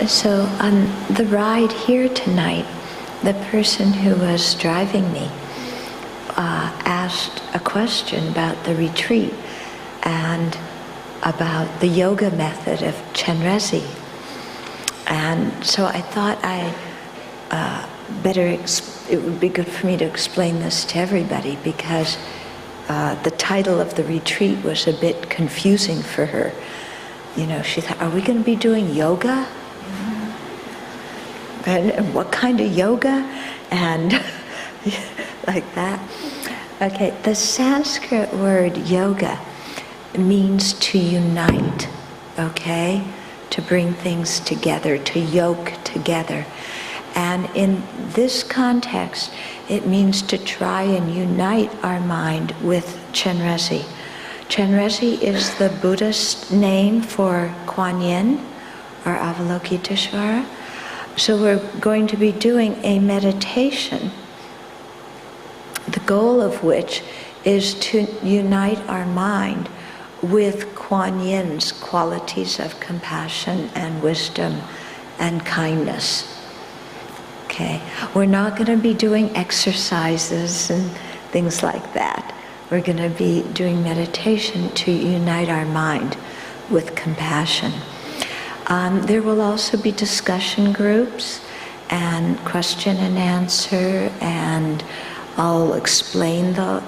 So on the ride here tonight, the person who was driving me asked a question about the retreat and about the yoga method of Chenrezig. And so I thought it would be good for me to explain this to everybody, because the title of the retreat was a bit confusing for her. You know, she thought, are we going to be doing yoga? And what kind of yoga? And like that. Okay, the Sanskrit word yoga means to unite, okay? To bring things together, to yoke together. And in this context, it means to try and unite our mind with Chenrezig. Chenrezig is the Buddhist name for Kuan Yin, or Avalokiteshvara. So we're going to be doing a meditation, the goal of which is to unite our mind with Kuan Yin's qualities of compassion and wisdom and kindness. Okay, we're not going to be doing exercises and things like that. We're going to be doing meditation to unite our mind with compassion. There will also be discussion groups and question and answer, and I'll explain the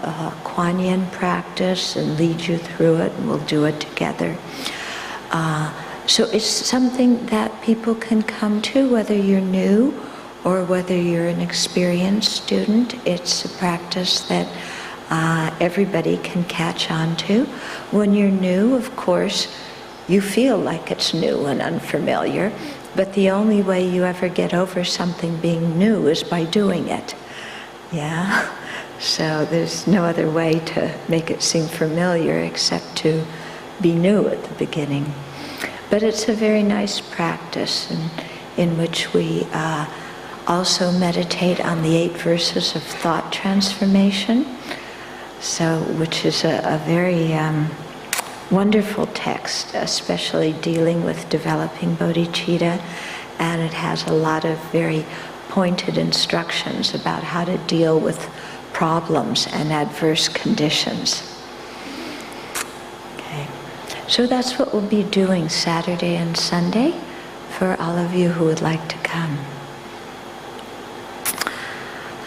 Kuan Yin practice and lead you through it, and we'll do it together. So it's something that people can come to, whether you're new or whether you're an experienced student. It's a practice that everybody can catch on to. When you're new, of course, you feel like it's new and unfamiliar, but the only way you ever get over something being new is by doing it. Yeah? So there's no other way to make it seem familiar except to be new at the beginning. But it's a very nice practice in which we also meditate on the 8 verses of thought transformation, so which is a very wonderful text, especially dealing with developing bodhicitta, and it has a lot of very pointed instructions about how to deal with problems and adverse conditions. Okay, so that's what we'll be doing Saturday and Sunday for all of you who would like to come.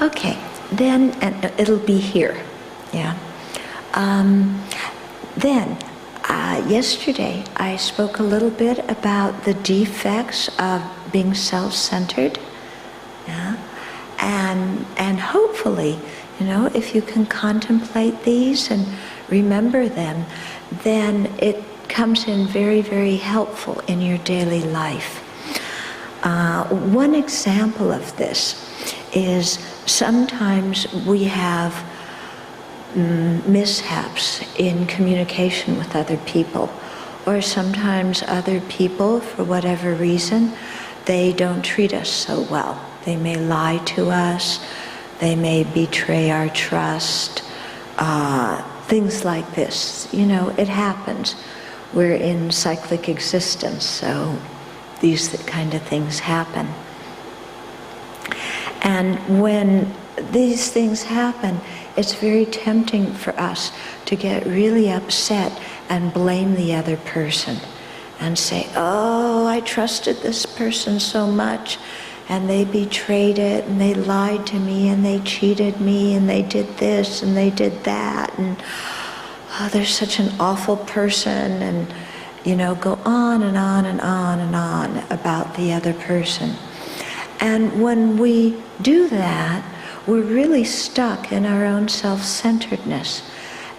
Okay, then, and it'll be here, yeah. Yesterday I spoke a little bit about the defects of being self-centered, yeah? And hopefully, you know, if you can contemplate these and remember them, then it comes in very, very helpful in your daily life. One example of this is sometimes we have mishaps in communication with other people, or sometimes other people, for whatever reason, they don't treat us so well. They may lie to us, they may betray our trust, things like this. You know, it happens. We're in cyclic existence, so these kind of things happen. And when these things happen, it's very tempting for us to get really upset and blame the other person and say, oh, I trusted this person so much, and they betrayed it, and they lied to me, and they cheated me, and they did this, and they did that, and oh, they're such an awful person, and, you know, go on and on and on and on about the other person. And when we do that, we're really stuck in our own self-centeredness,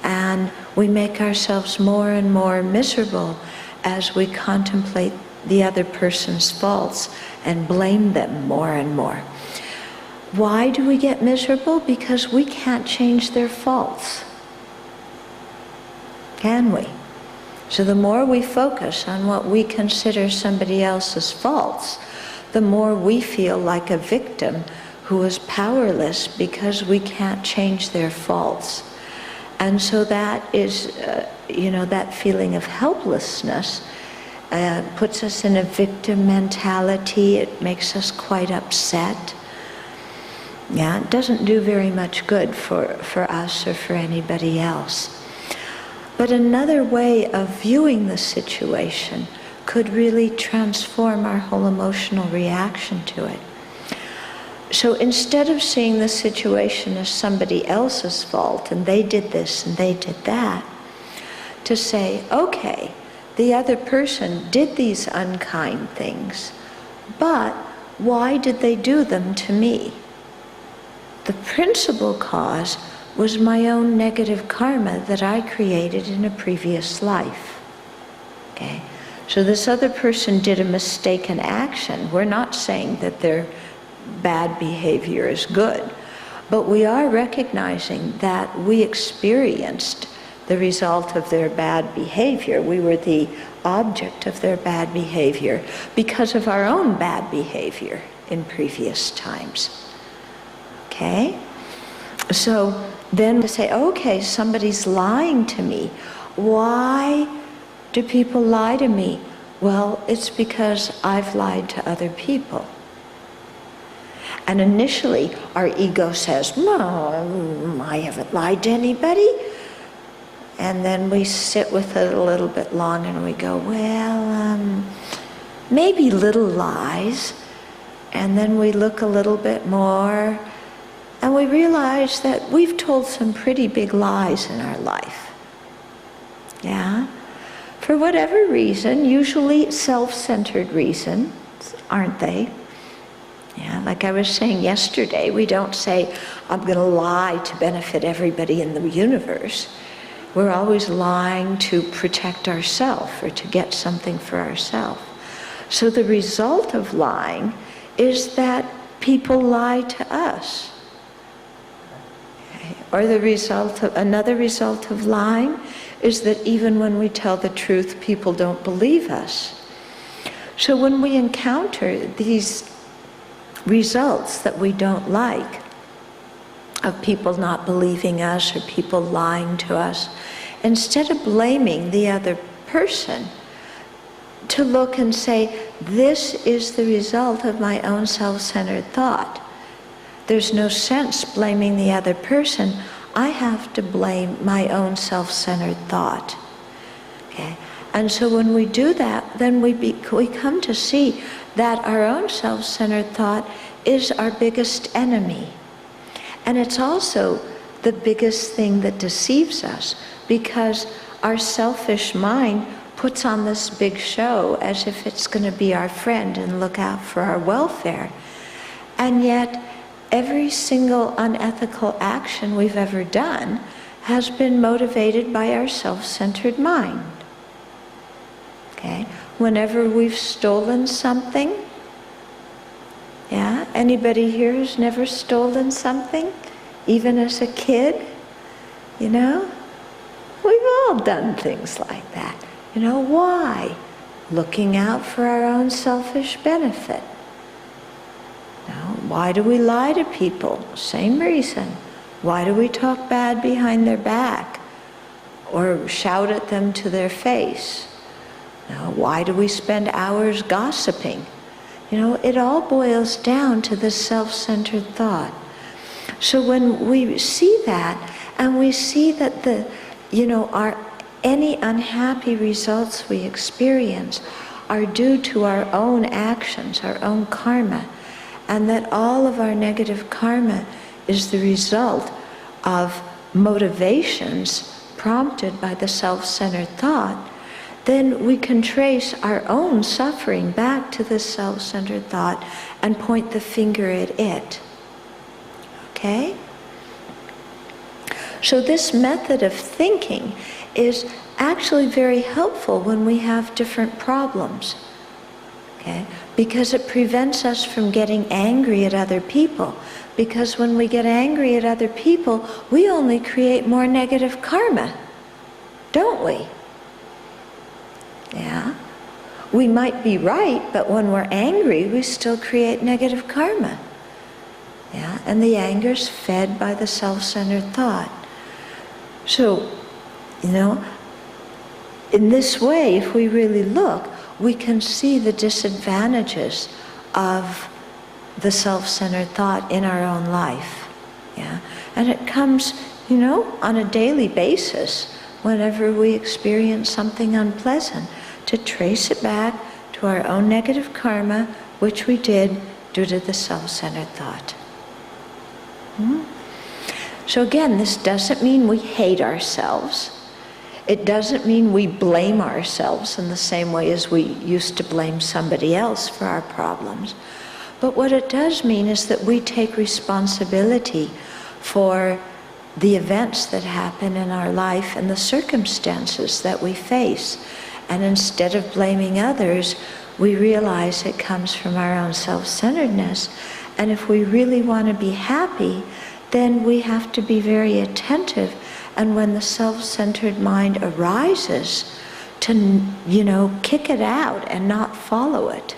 and we make ourselves more and more miserable as we contemplate the other person's faults and blame them more and more. Why do we get miserable? Because we can't change their faults, can we? So the more we focus on what we consider somebody else's faults, the more we feel like a victim who is powerless because we can't change their faults. And so that is, that feeling of helplessness puts us in a victim mentality. It makes us quite upset. Yeah, it doesn't do very much good for us or for anybody else. But another way of viewing the situation could really transform our whole emotional reaction to it. So instead of seeing the situation as somebody else's fault, and they did this and they did that, to say, okay, the other person did these unkind things, but why did they do them to me? The principal cause was my own negative karma that I created in a previous life. Okay? So this other person did a mistaken action. We're not saying that their bad behavior is good, but we are recognizing that we experienced the result of their bad behavior. We were the object of their bad behavior because of our own bad behavior in previous times. Okay? So then to say, okay, somebody's lying to me. Why do people lie to me? Well, it's because I've lied to other people. And initially, our ego says, no, I haven't lied to anybody. And then we sit with it a little bit longer and we go, well, maybe little lies. And then we look a little bit more and we realize that we've told some pretty big lies in our life. Yeah? For whatever reason, usually self-centered reasons, aren't they? Yeah, like I was saying yesterday, we don't say, I'm going to lie to benefit everybody in the universe. We're always lying to protect ourselves or to get something for ourselves. So the result of lying is that people lie to us. Okay? Or another result of lying is that even when we tell the truth, people don't believe us. So when we encounter these results that we don't like, of people not believing us or people lying to us, instead of blaming the other person, to look and say, this is the result of my own self-centered thought. There's no sense blaming the other person. I have to blame my own self-centered thought. Okay? And so when we do that, then we come to see that our own self-centered thought is our biggest enemy. And it's also the biggest thing that deceives us, because our selfish mind puts on this big show as if it's going to be our friend and look out for our welfare. And yet, every single unethical action we've ever done has been motivated by our self-centered mind. Okay? Whenever we've stolen something, yeah? Anybody here who's never stolen something, even as a kid? You know? We've all done things like that. You know, why? Looking out for our own selfish benefit. Now, why do we lie to people? Same reason. Why do we talk bad behind their back? Or shout at them to their face? Now, why do we spend hours gossiping? You know, it all boils down to the self-centered thought. So when we see that, and we see that any unhappy results we experience are due to our own actions, our own karma, and that all of our negative karma is the result of motivations prompted by the self-centered thought, then we can trace our own suffering back to the self-centered thought and point the finger at it. Okay? So this method of thinking is actually very helpful when we have different problems. Okay? Because it prevents us from getting angry at other people. Because when we get angry at other people, we only create more negative karma, don't we? Yeah? We might be right, but when we're angry, we still create negative karma. Yeah? And the anger's fed by the self-centered thought. So, you know, in this way, if we really look, we can see the disadvantages of the self-centered thought in our own life. Yeah? And it comes, on a daily basis whenever we experience something unpleasant, to trace it back to our own negative karma, which we did due to the self-centered thought. So again, this doesn't mean we hate ourselves. It doesn't mean we blame ourselves in the same way as we used to blame somebody else for our problems. But what it does mean is that we take responsibility for the events that happen in our life and the circumstances that we face. And instead of blaming others, we realize it comes from our own self-centeredness. And if we really want to be happy, then we have to be very attentive. And when the self-centered mind arises, to, kick it out and not follow it.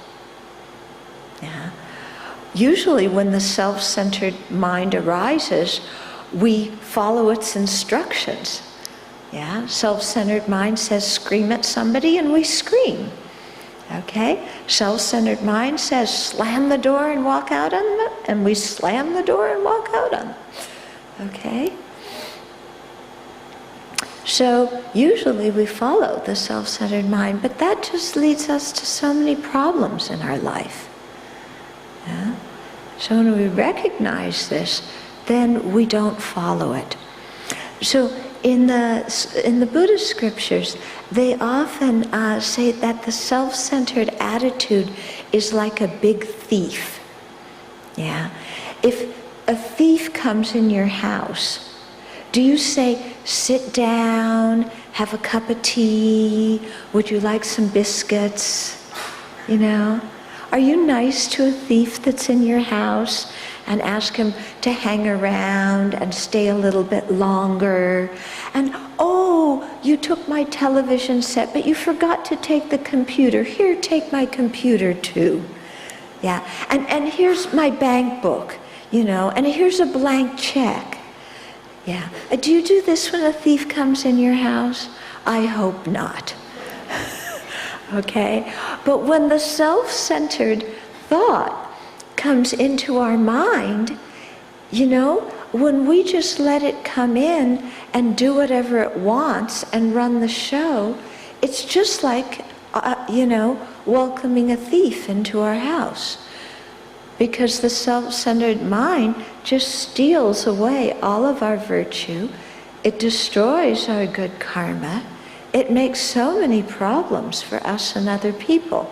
Yeah. Usually when the self-centered mind arises, we follow its instructions. Yeah, self-centered mind says scream at somebody, and we scream. Okay? Self-centered mind says slam the door and walk out on them, and we slam the door and walk out on them. Okay? So usually we follow the self-centered mind, but that just leads us to so many problems in our life. Yeah? So when we recognize this, then we don't follow it. So in the Buddhist scriptures, they often say that the self-centered attitude is like a big thief. Yeah. If a thief comes in your house, do you say, sit down, have a cup of tea, would you like some biscuits? Are you nice to a thief that's in your house and ask him to hang around and stay a little bit longer? And, oh, you took my television set, but you forgot to take the computer. Here, take my computer too. Yeah, and here's my bank book, and here's a blank check. Yeah, do you do this when a thief comes in your house? I hope not. Okay? But when the self-centered thought comes into our mind, when we just let it come in and do whatever it wants and run the show, it's just like, welcoming a thief into our house. Because the self-centered mind just steals away all of our virtue. It destroys our good karma. It makes so many problems for us and other people.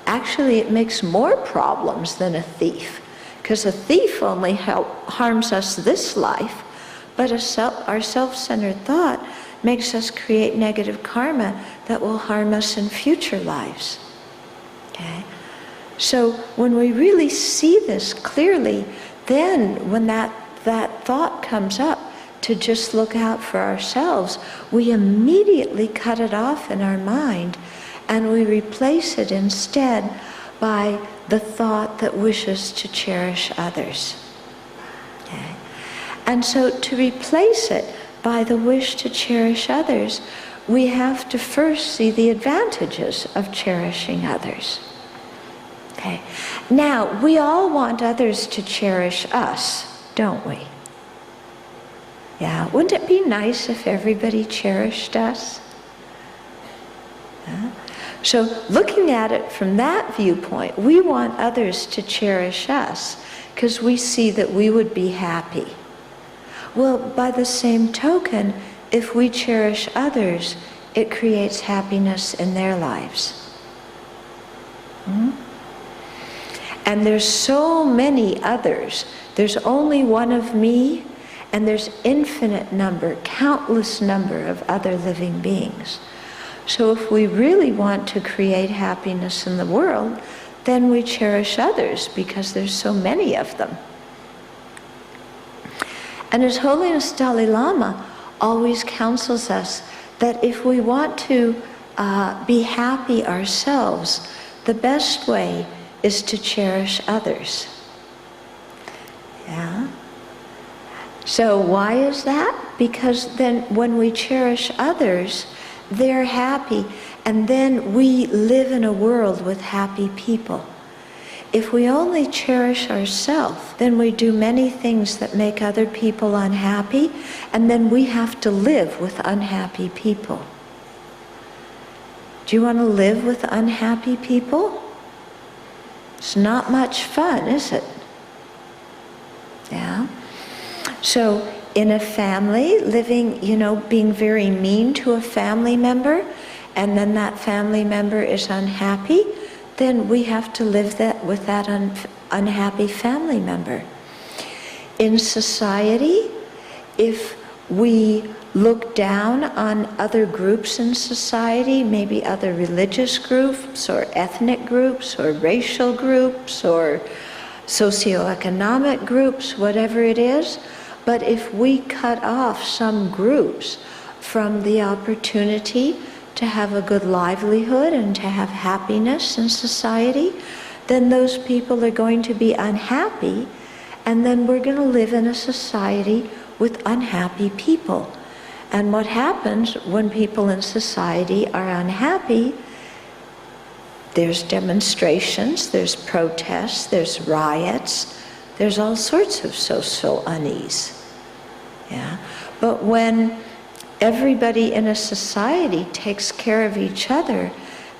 Actually, it makes more problems than a thief, because a thief only harms us this life, but our self-centered thought makes us create negative karma that will harm us in future lives. Okay? So when we really see this clearly, then when that thought comes up to just look out for ourselves, we immediately cut it off in our mind, and we replace it instead by the thought that wishes to cherish others. Okay? And so to replace it by the wish to cherish others, we have to first see the advantages of cherishing others. Okay. Now, we all want others to cherish us, don't we? Yeah, wouldn't it be nice if everybody cherished us? Yeah. So looking at it from that viewpoint, we want others to cherish us because we see that we would be happy. Well, by the same token, if we cherish others, it creates happiness in their lives. And there's so many others. There's only one of me, and there's infinite number, countless number of other living beings. So if we really want to create happiness in the world, then we cherish others because there's so many of them. And His Holiness Dalai Lama always counsels us that if we want to be happy ourselves, the best way is to cherish others. Yeah? So why is that? Because then when we cherish others, they're happy, and then we live in a world with happy people. If we only cherish ourselves, then we do many things that make other people unhappy, and then we have to live with unhappy people. Do you want to live with unhappy people? It's not much fun, is it? Yeah? So in a family, living, being very mean to a family member, and then that family member is unhappy, then we have to live with that unhappy family member. In society, if we look down on other groups in society, maybe other religious groups or ethnic groups or racial groups or socioeconomic groups, whatever it is, but if we cut off some groups from the opportunity to have a good livelihood and to have happiness in society, then those people are going to be unhappy, and then we're going to live in a society with unhappy people. And what happens when people in society are unhappy, there's demonstrations, there's protests, there's riots, there's all sorts of social unease. Yeah? But when everybody in a society takes care of each other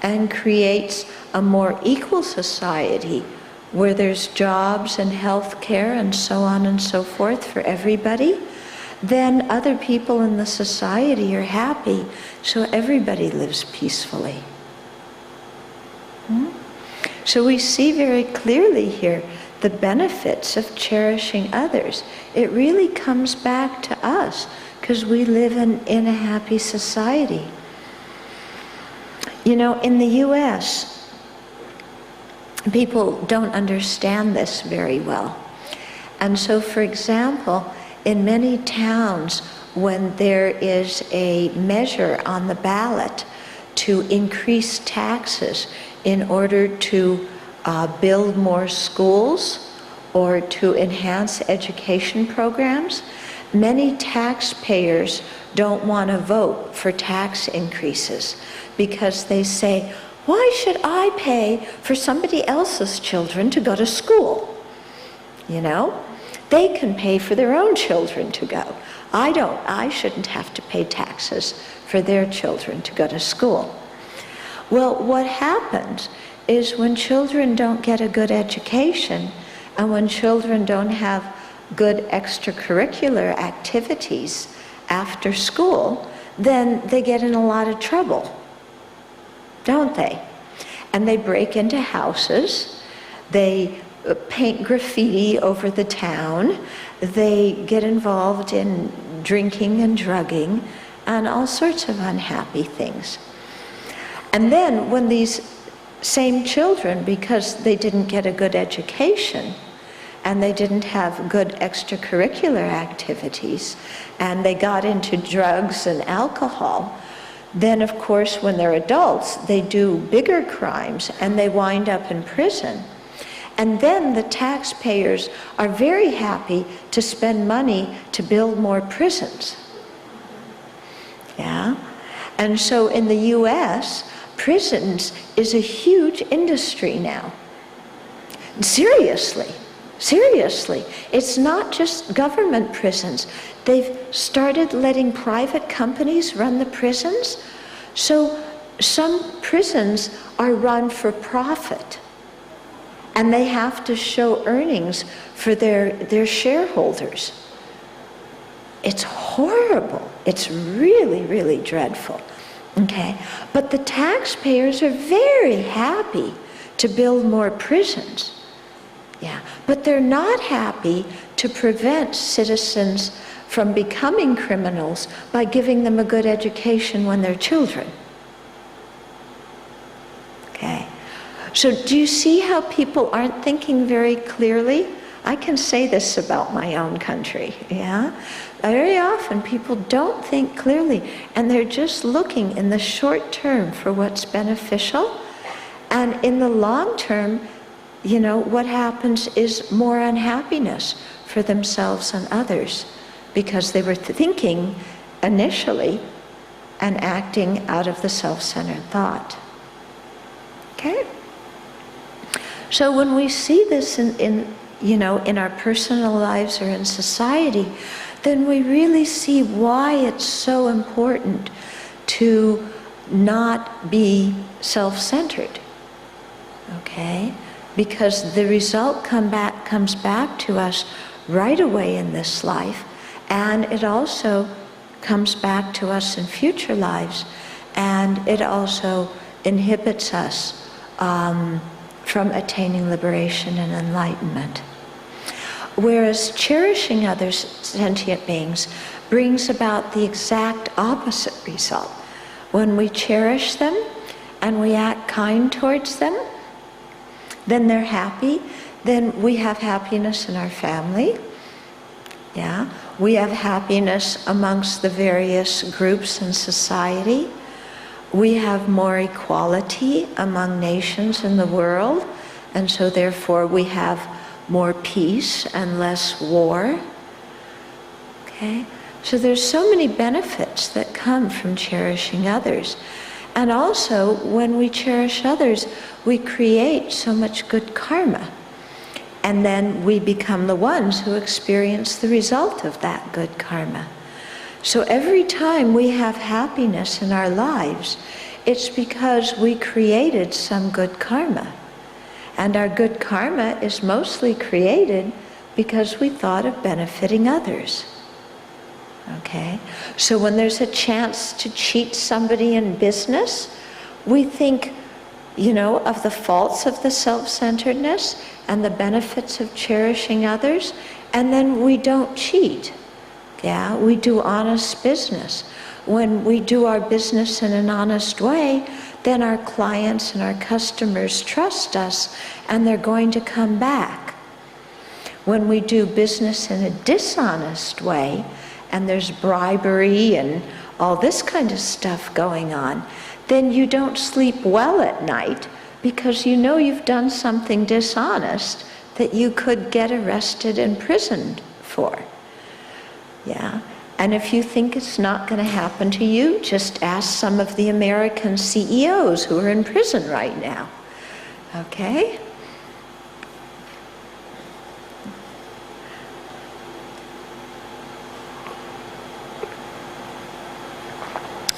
and creates a more equal society where there's jobs and health care and so on and so forth for everybody, then other people in the society are happy, so everybody lives peacefully. So we see very clearly here the benefits of cherishing others. It really comes back to us because we live in a happy society. In the US, people don't understand this very well. And so, for example, in many towns, when there is a measure on the ballot to increase taxes in order to build more schools or to enhance education programs, many taxpayers don't want to vote for tax increases because they say, why should I pay for somebody else's children to go to school? They can pay for their own children to go. I shouldn't have to pay taxes for their children to go to school. Well, what happens is when children don't get a good education and when children don't have good extracurricular activities after school, then they get in a lot of trouble, don't they? And they break into houses, they paint graffiti over the town, they get involved in drinking and drugging and all sorts of unhappy things. And then when these same children, because they didn't get a good education and they didn't have good extracurricular activities and they got into drugs and alcohol, then of course when they're adults they do bigger crimes and they wind up in prison. And then the taxpayers are very happy to spend money to build more prisons. Yeah? And so in the US, prisons is a huge industry now. Seriously. It's not just government prisons. They've started letting private companies run the prisons. So some prisons are run for profit. And they have to show earnings for their shareholders. It's horrible. It's really, really dreadful. Okay? But the taxpayers are very happy to build more prisons. Yeah. But they're not happy to prevent citizens from becoming criminals by giving them a good education when they're children. Okay? So do you see how people aren't thinking very clearly? I can say this about my own country, yeah? Very often people don't think clearly and they're just looking in the short term for what's beneficial, and in the long term, what happens is more unhappiness for themselves and others because they were thinking initially and acting out of the self-centered thought. Okay? So when we see this in our personal lives or in society, then we really see why it's so important to not be self-centered. Okay? Because the result comes back to us right away in this life, and it also comes back to us in future lives, and it also inhibits us from attaining liberation and enlightenment. Whereas cherishing other sentient beings brings about the exact opposite result. When we cherish them and we act kind towards them, then they're happy, then we have happiness in our family. Yeah, we have happiness amongst the various groups in society. We have more equality among nations in the world, and so therefore we have more peace and less war. Okay? So there's so many benefits that come from cherishing others. And also, when we cherish others, we create so much good karma. And then we become the ones who experience the result of that good karma. So every time we have happiness in our lives, it's because we created some good karma. And our good karma is mostly created because we thought of benefiting others. Okay? So when there's a chance to cheat somebody in business, we think, of the faults of the self-centeredness and the benefits of cherishing others, and then we don't cheat. Yeah, we do honest business. When we do our business in an honest way, then our clients and our customers trust us, and they're going to come back. When we do business in a dishonest way, and there's bribery and all this kind of stuff going on, then you don't sleep well at night because you know you've done something dishonest that you could get arrested and imprisoned for. Yeah. And if you think it's not going to happen to you, just ask some of the American CEOs who are in prison right now. Okay?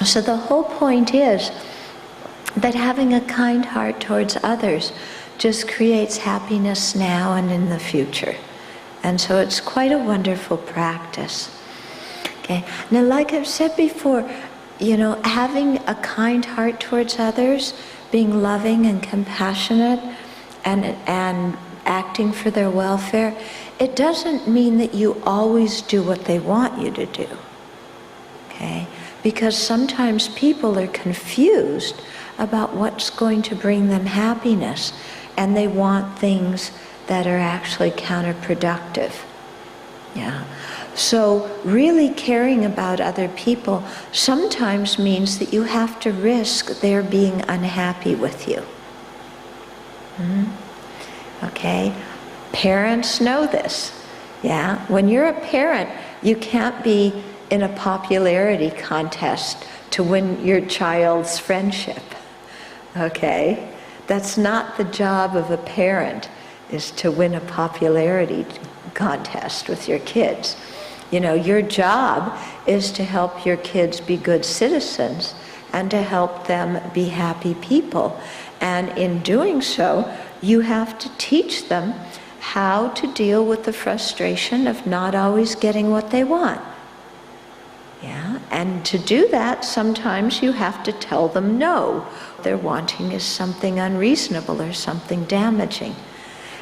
So the whole point is that having a kind heart towards others just creates happiness now and in the future. And so it's quite a wonderful practice. Okay. Now, like I've said before, having a kind heart towards others, being loving and compassionate and acting for their welfare, it doesn't mean that you always do what they want you to do. Okay? Because sometimes people are confused about what's going to bring them happiness, and they want things that are actually counterproductive. Yeah. So really caring about other people sometimes means that you have to risk their being unhappy with you. Okay? Parents know this. Yeah? When you're a parent, you can't be in a popularity contest to win your child's friendship. Okay? That's not the job of a parent, is to win a popularity contest with your kids. Your job is to help your kids be good citizens and to help them be happy people. And in doing so, you have to teach them how to deal with the frustration of not always getting what they want. Yeah, and to do that, sometimes you have to tell them no. What they're wanting is something unreasonable or something damaging.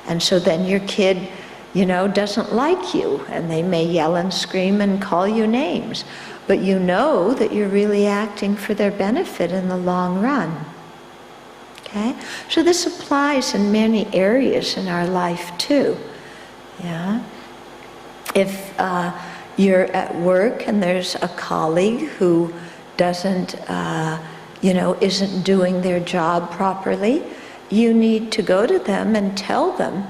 And so then your kid, doesn't like you, and they may yell and scream and call you names. But you know that you're really acting for their benefit in the long run. Okay? So this applies in many areas in our life too. Yeah? If you're at work and there's a colleague who doesn't, isn't doing their job properly, you need to go to them and tell them,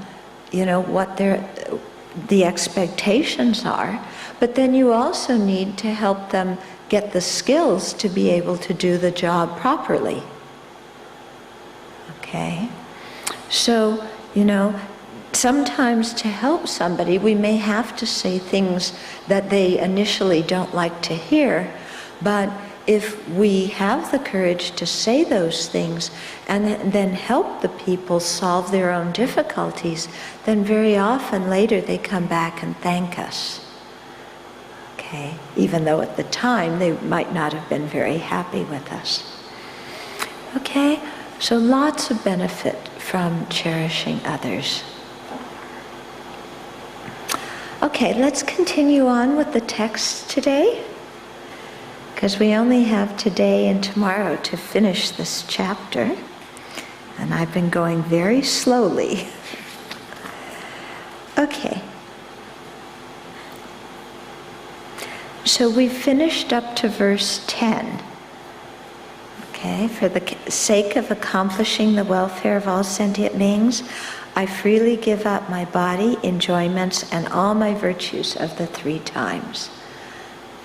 what the expectations are, but then you also need to help them get the skills to be able to do the job properly. Okay? So, sometimes to help somebody, we may have to say things that they initially don't like to hear, but if we have the courage to say those things and then help the people solve their own difficulties, then very often later they come back and thank us. Okay? Even though at the time they might not have been very happy with us. Okay? So lots of benefit from cherishing others. Okay, let's continue on with the text today, because we only have today and tomorrow to finish this chapter, and I've been going very slowly. Okay. So we finished up to verse 10. Okay, for the sake of accomplishing the welfare of all sentient beings, I freely give up my body, enjoyments, and all my virtues of the 3 times.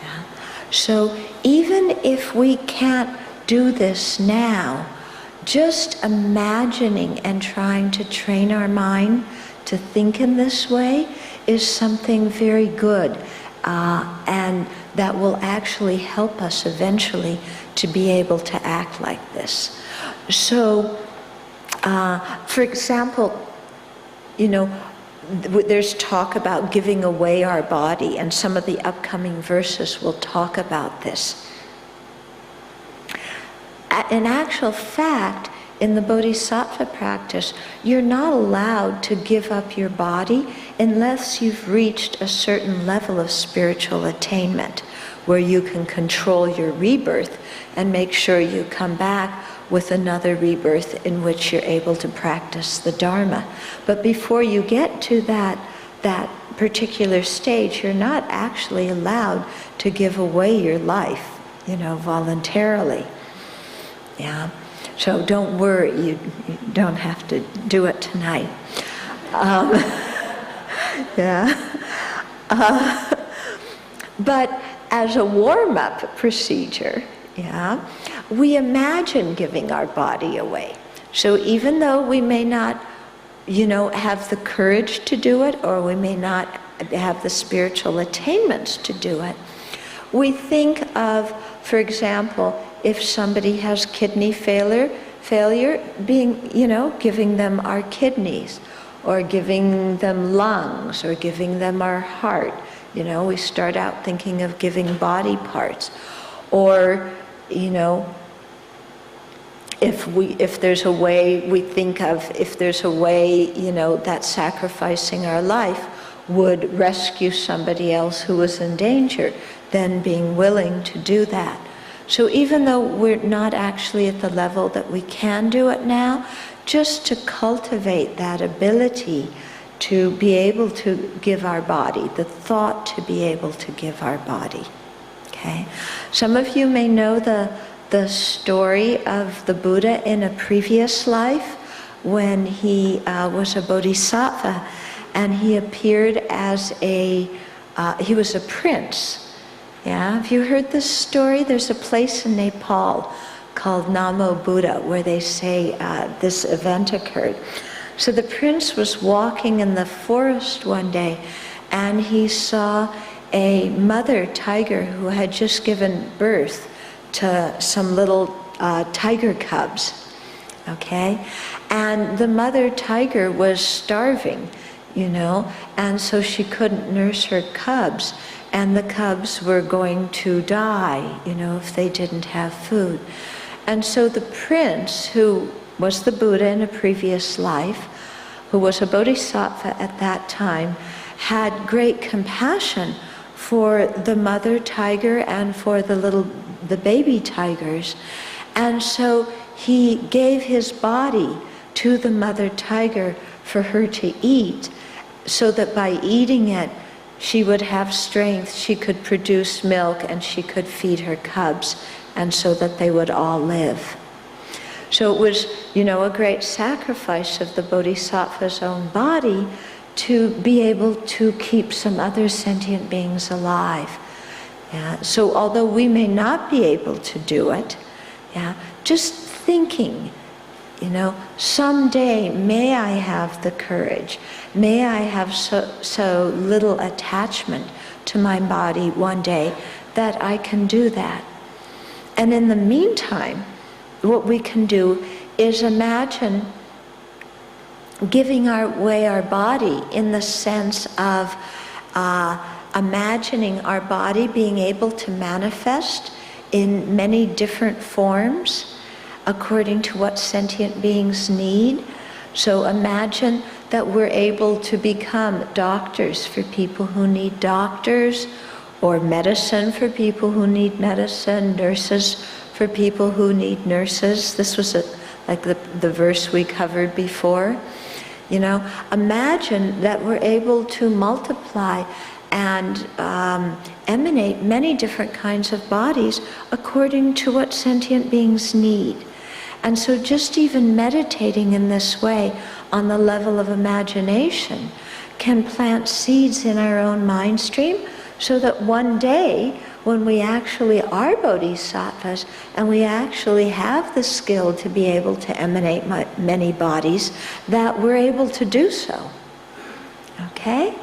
Yeah. So even if we can't do this now, just imagining and trying to train our mind to think in this way is something very good, and that will actually help us eventually to be able to act like this. So, for example, there's talk about giving away our body, and some of the upcoming verses will talk about this. In actual fact, in the Bodhisattva practice, you're not allowed to give up your body unless you've reached a certain level of spiritual attainment, where you can control your rebirth and make sure you come back with another rebirth in which you're able to practice the Dharma. But before you get to that particular stage, you're not actually allowed to give away your life, voluntarily. Yeah. So don't worry, you don't have to do it tonight. But as a warm-up procedure, we imagine giving our body away. So even though we may not, have the courage to do it, or we may not have the spiritual attainments to do it, we think of, for example, if somebody has kidney failure, being, giving them our kidneys, or giving them lungs, or giving them our heart. We start out thinking of giving body parts. Or, if there's a way, we think of, if there's a way, that sacrificing our life would rescue somebody else who was in danger, then being willing to do that. So even though we're not actually at the level that we can do it now, just to cultivate that ability to be able to give our body, the thought to be able to give our body. Okay? Some of you may know the story of the Buddha in a previous life when he was a Bodhisattva, and he appeared as he was a prince. Yeah, have you heard this story? There's a place in Nepal called Namo Buddha where they say this event occurred. So the prince was walking in the forest one day, and he saw a mother tiger who had just given birth to some little tiger cubs, okay? And the mother tiger was starving, and so she couldn't nurse her cubs. And the cubs were going to die, if they didn't have food. And so the prince, who was the Buddha in a previous life, who was a bodhisattva at that time, had great compassion for the mother tiger and for the baby tigers. And so he gave his body to the mother tiger for her to eat, so that by eating it, she would have strength, she could produce milk, and she could feed her cubs, and so that they would all live. So it was, a great sacrifice of the Bodhisattva's own body to be able to keep some other sentient beings alive. Yeah? So although we may not be able to do it, yeah, just thinking, someday may I have the courage, may I have so little attachment to my body one day that I can do that. And in the meantime, what we can do is imagine giving away our body in the sense of imagining our body being able to manifest in many different forms according to what sentient beings need. So imagine that we're able to become doctors for people who need doctors, or medicine for people who need medicine, nurses for people who need nurses. This was like the verse we covered before. Imagine that we're able to multiply and emanate many different kinds of bodies according to what sentient beings need. And so just even meditating in this way on the level of imagination can plant seeds in our own mind stream, so that one day when we actually are bodhisattvas and we actually have the skill to be able to emanate many bodies, that we're able to do so. Okay?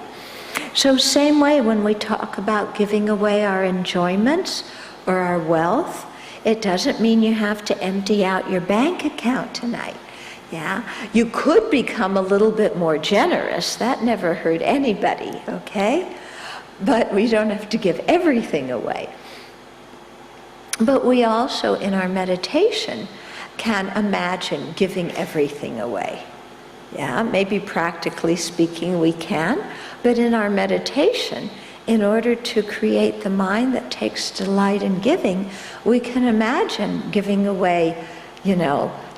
So same way when we talk about giving away our enjoyments or our wealth, it doesn't mean you have to empty out your bank account tonight. Yeah? You could become a little bit more generous. That never hurt anybody, okay? But we don't have to give everything away. But we also, in our meditation, can imagine giving everything away. Yeah, maybe practically speaking we can, but in our meditation, in order to create the mind that takes delight in giving, we can imagine giving away,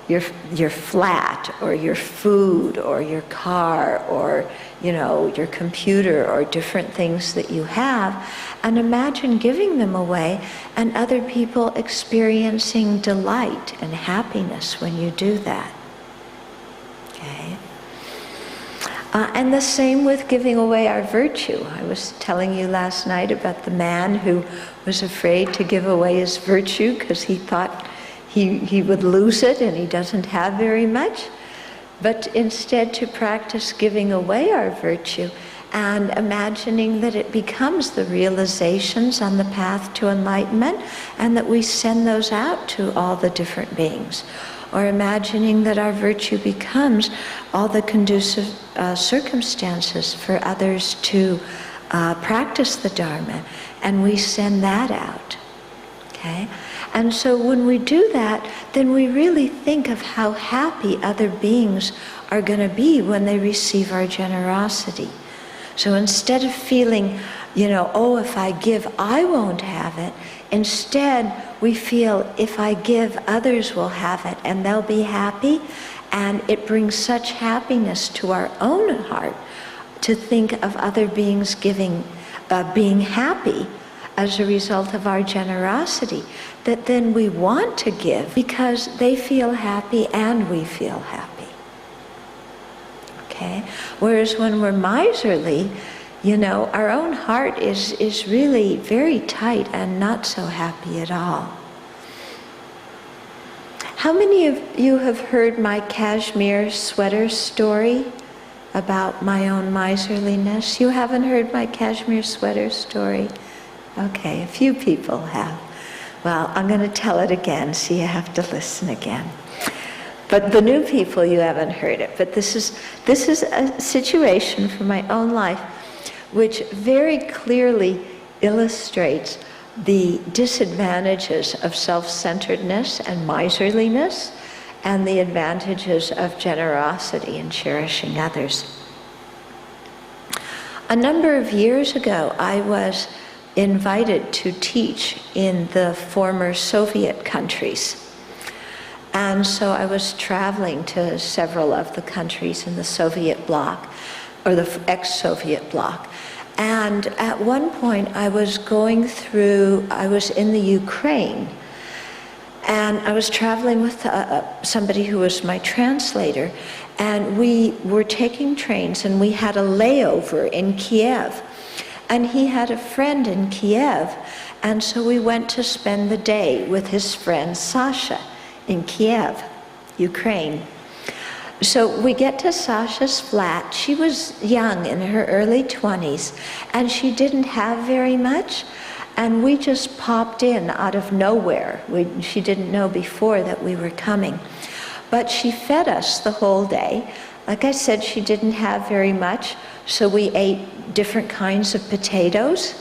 your flat, or your food, or your car, or your computer, or different things that you have, and imagine giving them away and other people experiencing delight and happiness when you do that. Okay? And the same with giving away our virtue. I was telling you last night about the man who was afraid to give away his virtue because he thought he would lose it, and he doesn't have very much. But instead to practice giving away our virtue and imagining that it becomes the realizations on the path to enlightenment, and that we send those out to all the different beings. Or imagining that our virtue becomes all the conducive circumstances for others to practice the Dharma, and we send that out. Okay? And so when we do that, then we really think of how happy other beings are going to be when they receive our generosity. So instead of feeling, oh, if I give, I won't have it, instead we feel, if I give, others will have it, and they'll be happy, and it brings such happiness to our own heart to think of other beings being happy as a result of our generosity, that then we want to give because they feel happy and we feel happy. Okay? Whereas when we're miserly, our own heart is really very tight and not so happy at all. How many of you have heard my cashmere sweater story about my own miserliness? You haven't heard my cashmere sweater story? Okay, a few people have. Well, I'm going to tell it again, so you have to listen again. But the new people, you haven't heard it. But this is a situation from my own life which very clearly illustrates the disadvantages of self-centeredness and miserliness, and the advantages of generosity and cherishing others. A number of years ago, I was invited to teach in the former Soviet countries. And so I was traveling to several of the countries in the Soviet bloc, or the ex-Soviet bloc. And at one point I was in the Ukraine, and I was traveling with somebody who was my translator, and we were taking trains, and we had a layover in Kiev. And he had a friend in Kiev, And so we went to spend the day with his friend Sasha in Kiev, Ukraine. So we get to Sasha's flat. She was young, in her early 20s, and she didn't have very much. And we just popped in out of nowhere. She didn't know before that we were coming. But she fed us the whole day. Like I said, she didn't have very much, so we ate different kinds of potatoes.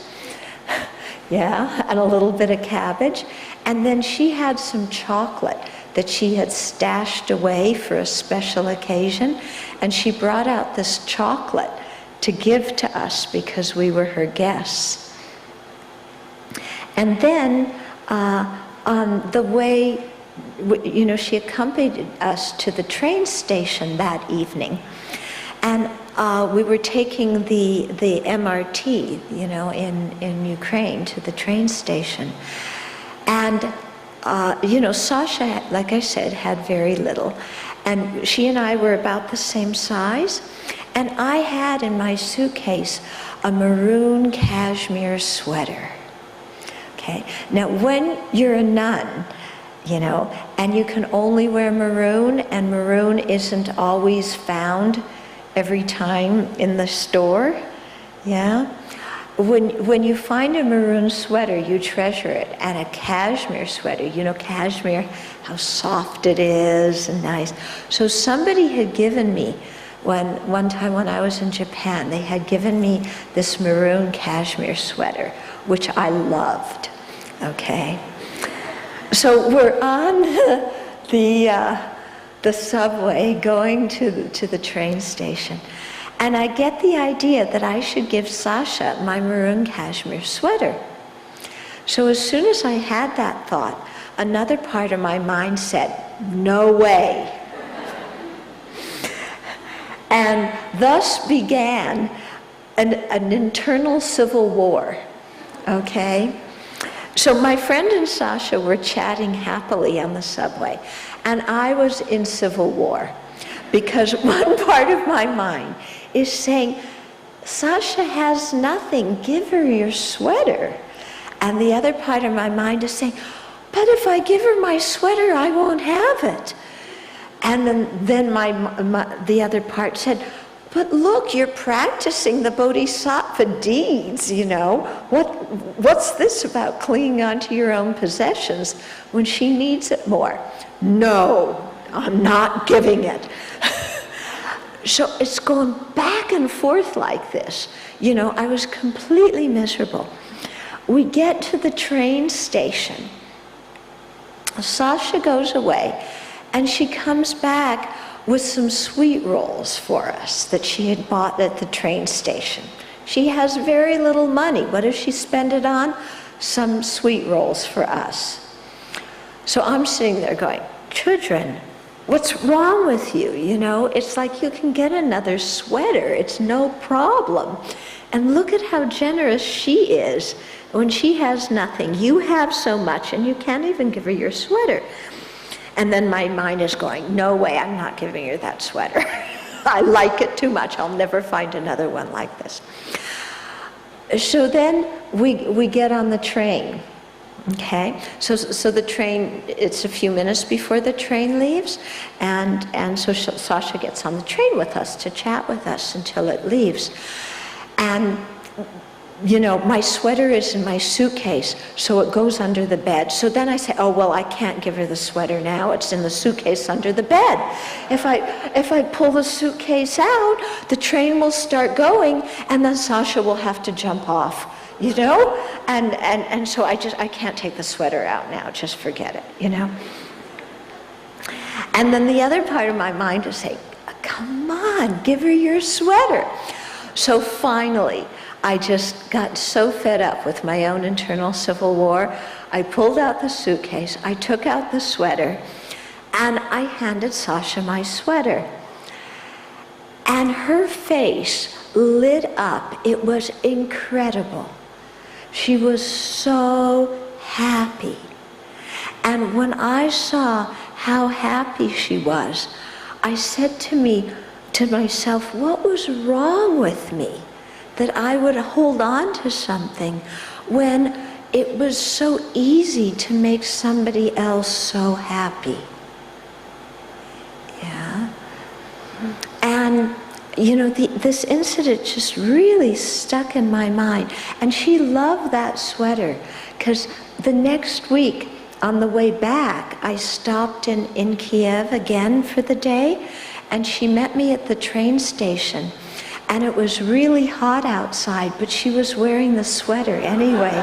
Yeah, and a little bit of cabbage. And then she had some chocolate that she had stashed away for a special occasion. And she brought out this chocolate to give to us because we were her guests. And then on the way, you know, she accompanied us to the train station that evening. And we were taking the MRT, you know, in Ukraine to the train station. And, you know, Sasha, like I said, had very little. And she and I were about the same size. And I had in my suitcase a maroon cashmere sweater. Okay. Now, when you're a nun, you know, and you can only wear maroon, and maroon isn't always found every time in the store, yeah? When you find a maroon sweater, you treasure it. And a cashmere sweater, you know, cashmere, how soft it is and nice. So somebody had given me, one time when I was in Japan, they had given me this maroon cashmere sweater, which I loved, okay? So we're on the subway going to the train station. And I get the idea that I should give Sasha my maroon cashmere sweater. So as soon as I had that thought, another part of my mind said, no way. And thus began an internal civil war, okay? So my friend and Sasha were chatting happily on the subway, and I was in civil war, because one part of my mind is saying, Sasha has nothing, give her your sweater. And the other part of my mind is saying, but if I give her my sweater, I won't have it. And then the other part said, but look, you're practicing the Bodhisattva deeds, you know. What's this about clinging onto your own possessions when she needs it more? No, I'm not giving it. So it's going back and forth like this. You know, I was completely miserable. We get to the train station. Sasha goes away, and she comes back with some sweet rolls for us that she had bought at the train station. She has very little money. What does she spend it on? Some sweet rolls for us. So I'm sitting there going, children, what's wrong with you? You know, it's like you can get another sweater. It's no problem. And look at how generous she is when she has nothing. You have so much, and you can't even give her your sweater. And then my mind is going, no way, I'm not giving her that sweater. I like it too much. I'll never find another one like this. So then we get on the train, okay? So the train, it's a few minutes before the train leaves, and so Sasha gets on the train with us to chat with us until it leaves. And you know, my sweater is in my suitcase, so it goes under the bed. So then I say, oh, well, I can't give her the sweater now. It's in the suitcase under the bed. If I pull the suitcase out, the train will start going, and then Sasha will have to jump off, you know? And so I can't take the sweater out now. Just forget it, you know? And then the other part of my mind is saying, come on, give her your sweater. So finally, I just got so fed up with my own internal civil war. I pulled out the suitcase, I took out the sweater, and I handed Sasha my sweater. And her face lit up. It was incredible. She was so happy. And when I saw how happy she was, I said to myself, what was wrong with me? That I would hold on to something when it was so easy to make somebody else so happy. Yeah. And this incident just really stuck in my mind. And she loved that sweater, because the next week, on the way back, I stopped in Kiev again for the day, and she met me at the train station. And it was really hot outside, but she was wearing the sweater anyway.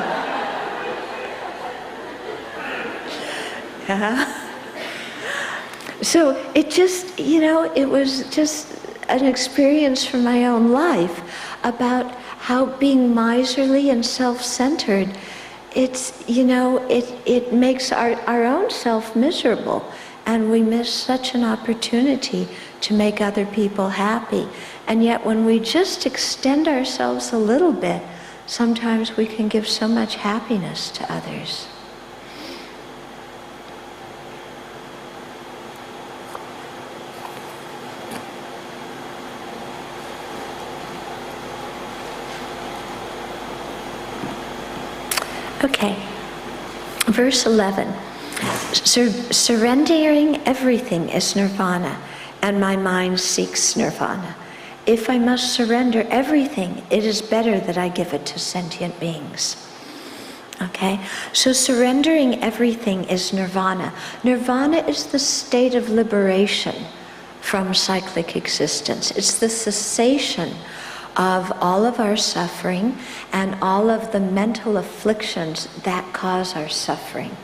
Yeah. So it just, it was just an experience from my own life about how being miserly and self-centered, it makes our own self miserable, and we miss such an opportunity to make other people happy. And yet when we just extend ourselves a little bit, sometimes we can give so much happiness to others. Okay, verse 11. Surrendering everything is nirvana, and my mind seeks nirvana. If I must surrender everything, it is better that I give it to sentient beings. Okay, so surrendering everything is nirvana. Nirvana is the state of liberation from cyclic existence. It's the cessation of all of our suffering and all of the mental afflictions that cause our suffering.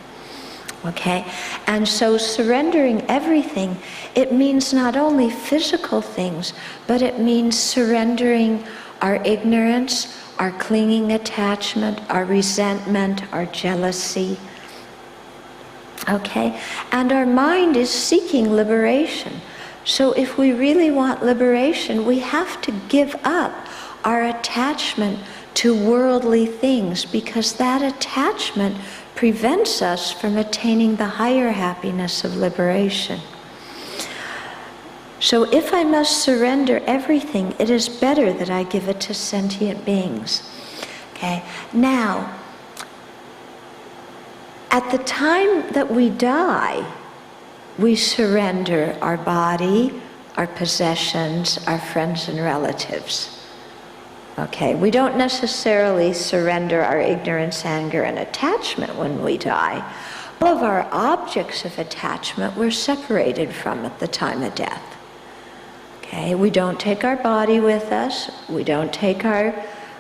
Okay? And so surrendering everything, it means not only physical things, but it means surrendering our ignorance, our clinging attachment, our resentment, our jealousy. Okay? And our mind is seeking liberation. So if we really want liberation, we have to give up our attachment to worldly things, because that attachment prevents us from attaining the higher happiness of liberation. So if I must surrender everything, it is better that I give it to sentient beings. Okay? Now, at the time that we die, we surrender our body, our possessions, our friends and relatives. Okay, we don't necessarily surrender our ignorance, anger, and attachment when we die. All of our objects of attachment we're separated from at the time of death. Okay, we don't take our body with us, we don't take our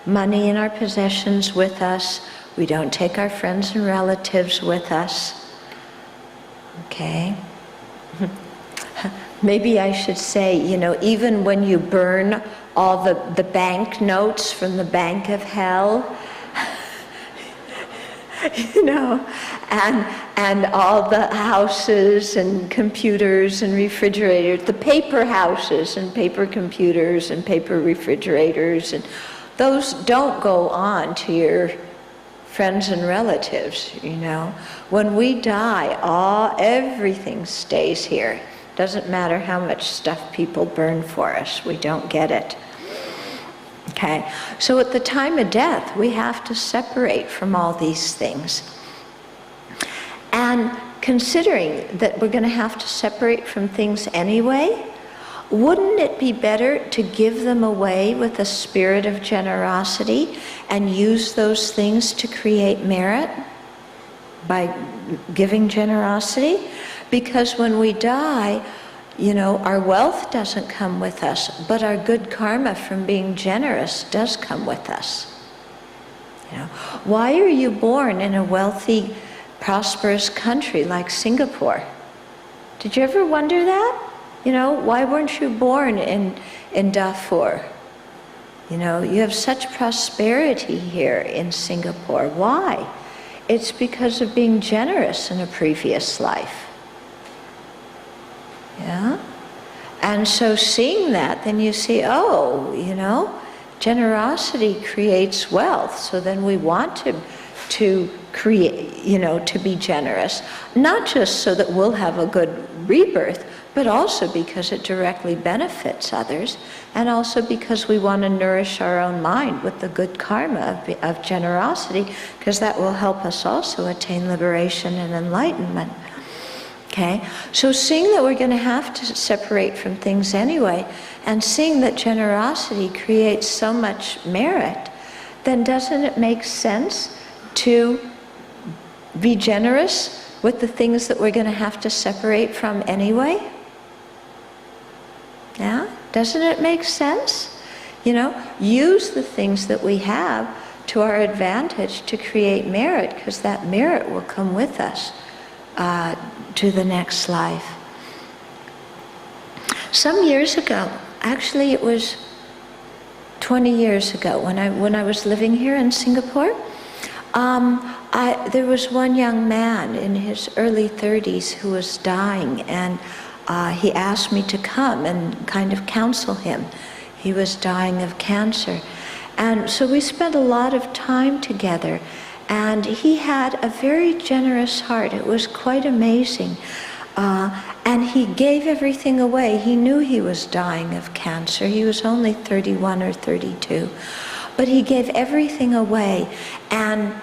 money and our possessions with us, we don't take our friends and relatives with us. Okay? Maybe I should say, even when you burn all the bank notes from the bank of hell, and all the houses and computers and refrigerators, the paper houses and paper computers and paper refrigerators, and those don't go on to your friends and relatives, When we die, everything stays here. Doesn't matter how much stuff people burn for us, we don't get it. Okay, so at the time of death, we have to separate from all these things. And considering that we're going to have to separate from things anyway, wouldn't it be better to give them away with a spirit of generosity and use those things to create merit by giving generosity? Because when we die, our wealth doesn't come with us, but our good karma from being generous does come with us. Why are you born in a wealthy, prosperous country like Singapore? Did you ever wonder that? Why weren't you born in Darfur? You have such prosperity here in Singapore. Why? It's because of being generous in a previous life. Yeah? And so seeing that, then you see, generosity creates wealth. So then we want to create, to be generous. Not just so that we'll have a good rebirth, but also because it directly benefits others, and also because we want to nourish our own mind with the good karma of generosity, because that will help us also attain liberation and enlightenment. Okay? So seeing that we're going to have to separate from things anyway, and seeing that generosity creates so much merit, then doesn't it make sense to be generous with the things that we're going to have to separate from anyway? Yeah? Doesn't it make sense? You know, use the things that we have to our advantage to create merit, because that merit will come with us to the next life. Some years ago, actually it was 20 years ago, when I was living here in Singapore, there was one young man in his early 30s who was dying, and he asked me to come and kind of counsel him. He was dying of cancer. And so we spent a lot of time together, and he had a very generous heart. It was quite amazing. And he gave everything away. He knew he was dying of cancer. He was only 31 or 32. But he gave everything away. And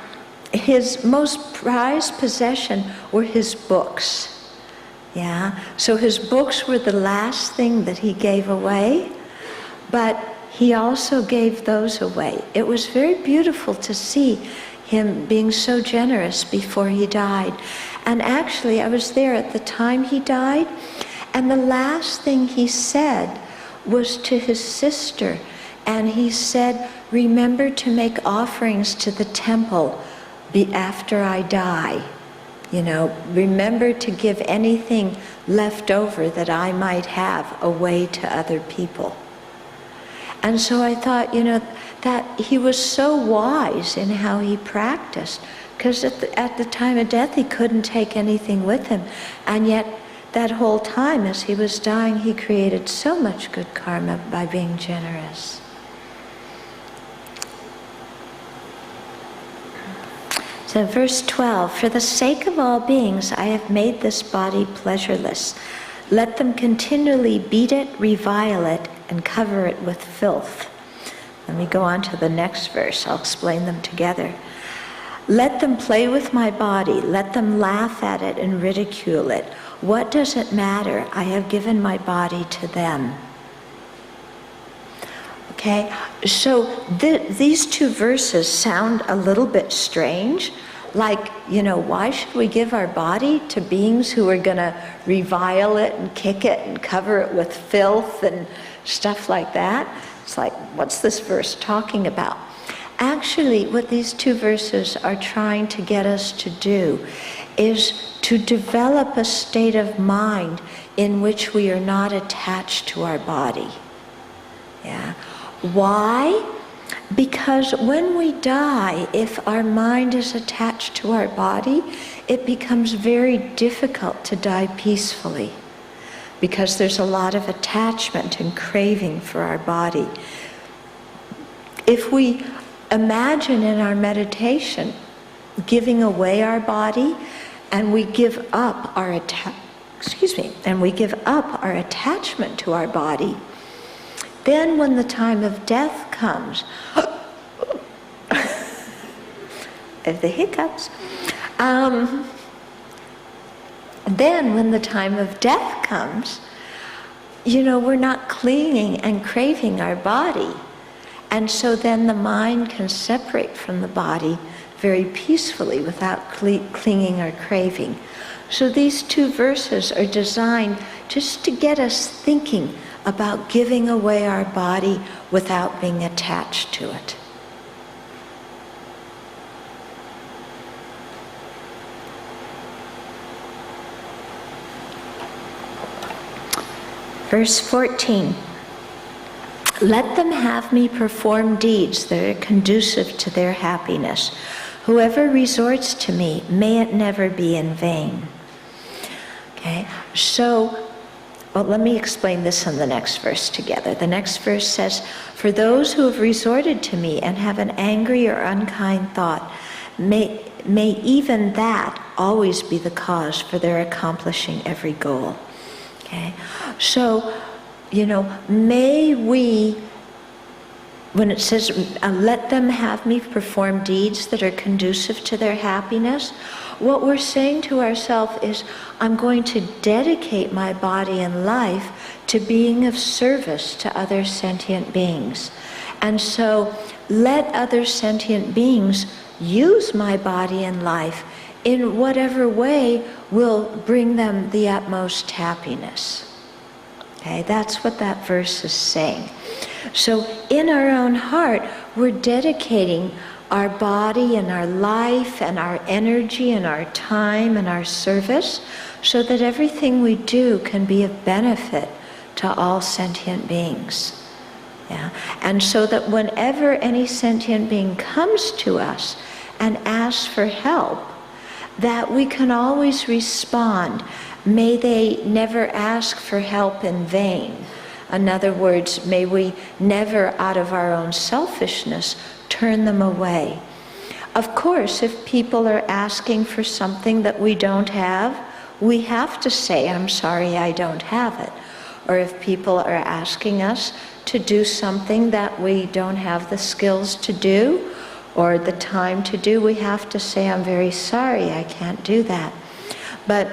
his most prized possession were his books. Yeah? So his books were the last thing that he gave away, but he also gave those away. It was very beautiful to see him being so generous before he died. And actually, I was there at the time he died, and the last thing he said was to his sister, and he said, "Remember to make offerings to the temple after I die. You know, remember to give anything left over that I might have away to other people." And so I thought, you know, that he was so wise in how he practiced, because at the time of death he couldn't take anything with him, and yet that whole time as he was dying he created so much good karma by being generous. So verse 12, "For the sake of all beings I have made this body pleasureless. Let them continually beat it, revile it, and cover it with filth." Let me go on to the next verse. I'll explain them together. "Let them play with my body. Let them laugh at it and ridicule it. What does it matter? I have given my body to them." Okay, so these two verses sound a little bit strange. Like, you know, why should we give our body to beings who are going to revile it and kick it and cover it with filth and stuff like that? It's like, what's this verse talking about? Actually, what these two verses are trying to get us to do is to develop a state of mind in which we are not attached to our body. Yeah. Why? Because when we die, if our mind is attached to our body, it becomes very difficult to die peacefully, because there's a lot of attachment and craving for our body. If we imagine in our meditation giving away our body, and we give up our attachment to our body, then when the time of death comes, of the hiccups, then when the time of death comes, you know, we're not clinging and craving our body. And so then the mind can separate from the body very peacefully without clinging or craving. So these two verses are designed just to get us thinking about giving away our body without being attached to it. Verse 14, "Let them have me perform deeds that are conducive to their happiness. Whoever resorts to me, may it never be in vain." Okay, so, well, let me explain this in the next verse together. The next verse says, "For those who have resorted to me and have an angry or unkind thought, may even that always be the cause for their accomplishing every goal." Okay? So, may we, when it says, let them have me perform deeds that are conducive to their happiness, what we're saying to ourselves is, I'm going to dedicate my body and life to being of service to other sentient beings. And so, let other sentient beings use my body and life in whatever way will bring them the utmost happiness. Okay, that's what that verse is saying. So in our own heart, we're dedicating our body and our life and our energy and our time and our service so that everything we do can be of benefit to all sentient beings. Yeah? And so that whenever any sentient being comes to us and asks for help, that we can always respond. May they never ask for help in vain. In other words, may we never, out of our own selfishness, turn them away. Of course, if people are asking for something that we don't have, we have to say, I'm sorry, I don't have it. Or if people are asking us to do something that we don't have the skills to do, or the time to do, we have to say, I'm very sorry, I can't do that. But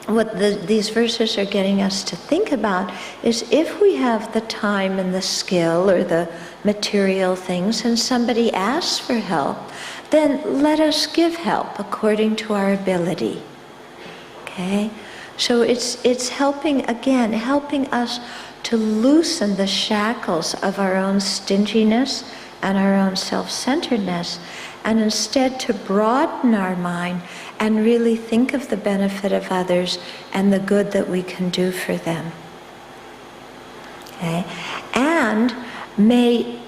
what these verses are getting us to think about is if we have the time and the skill or the material things and somebody asks for help, then let us give help according to our ability. Okay? So it's helping us to loosen the shackles of our own stinginess and our own self-centeredness, and instead to broaden our mind and really think of the benefit of others and the good that we can do for them. Okay? And may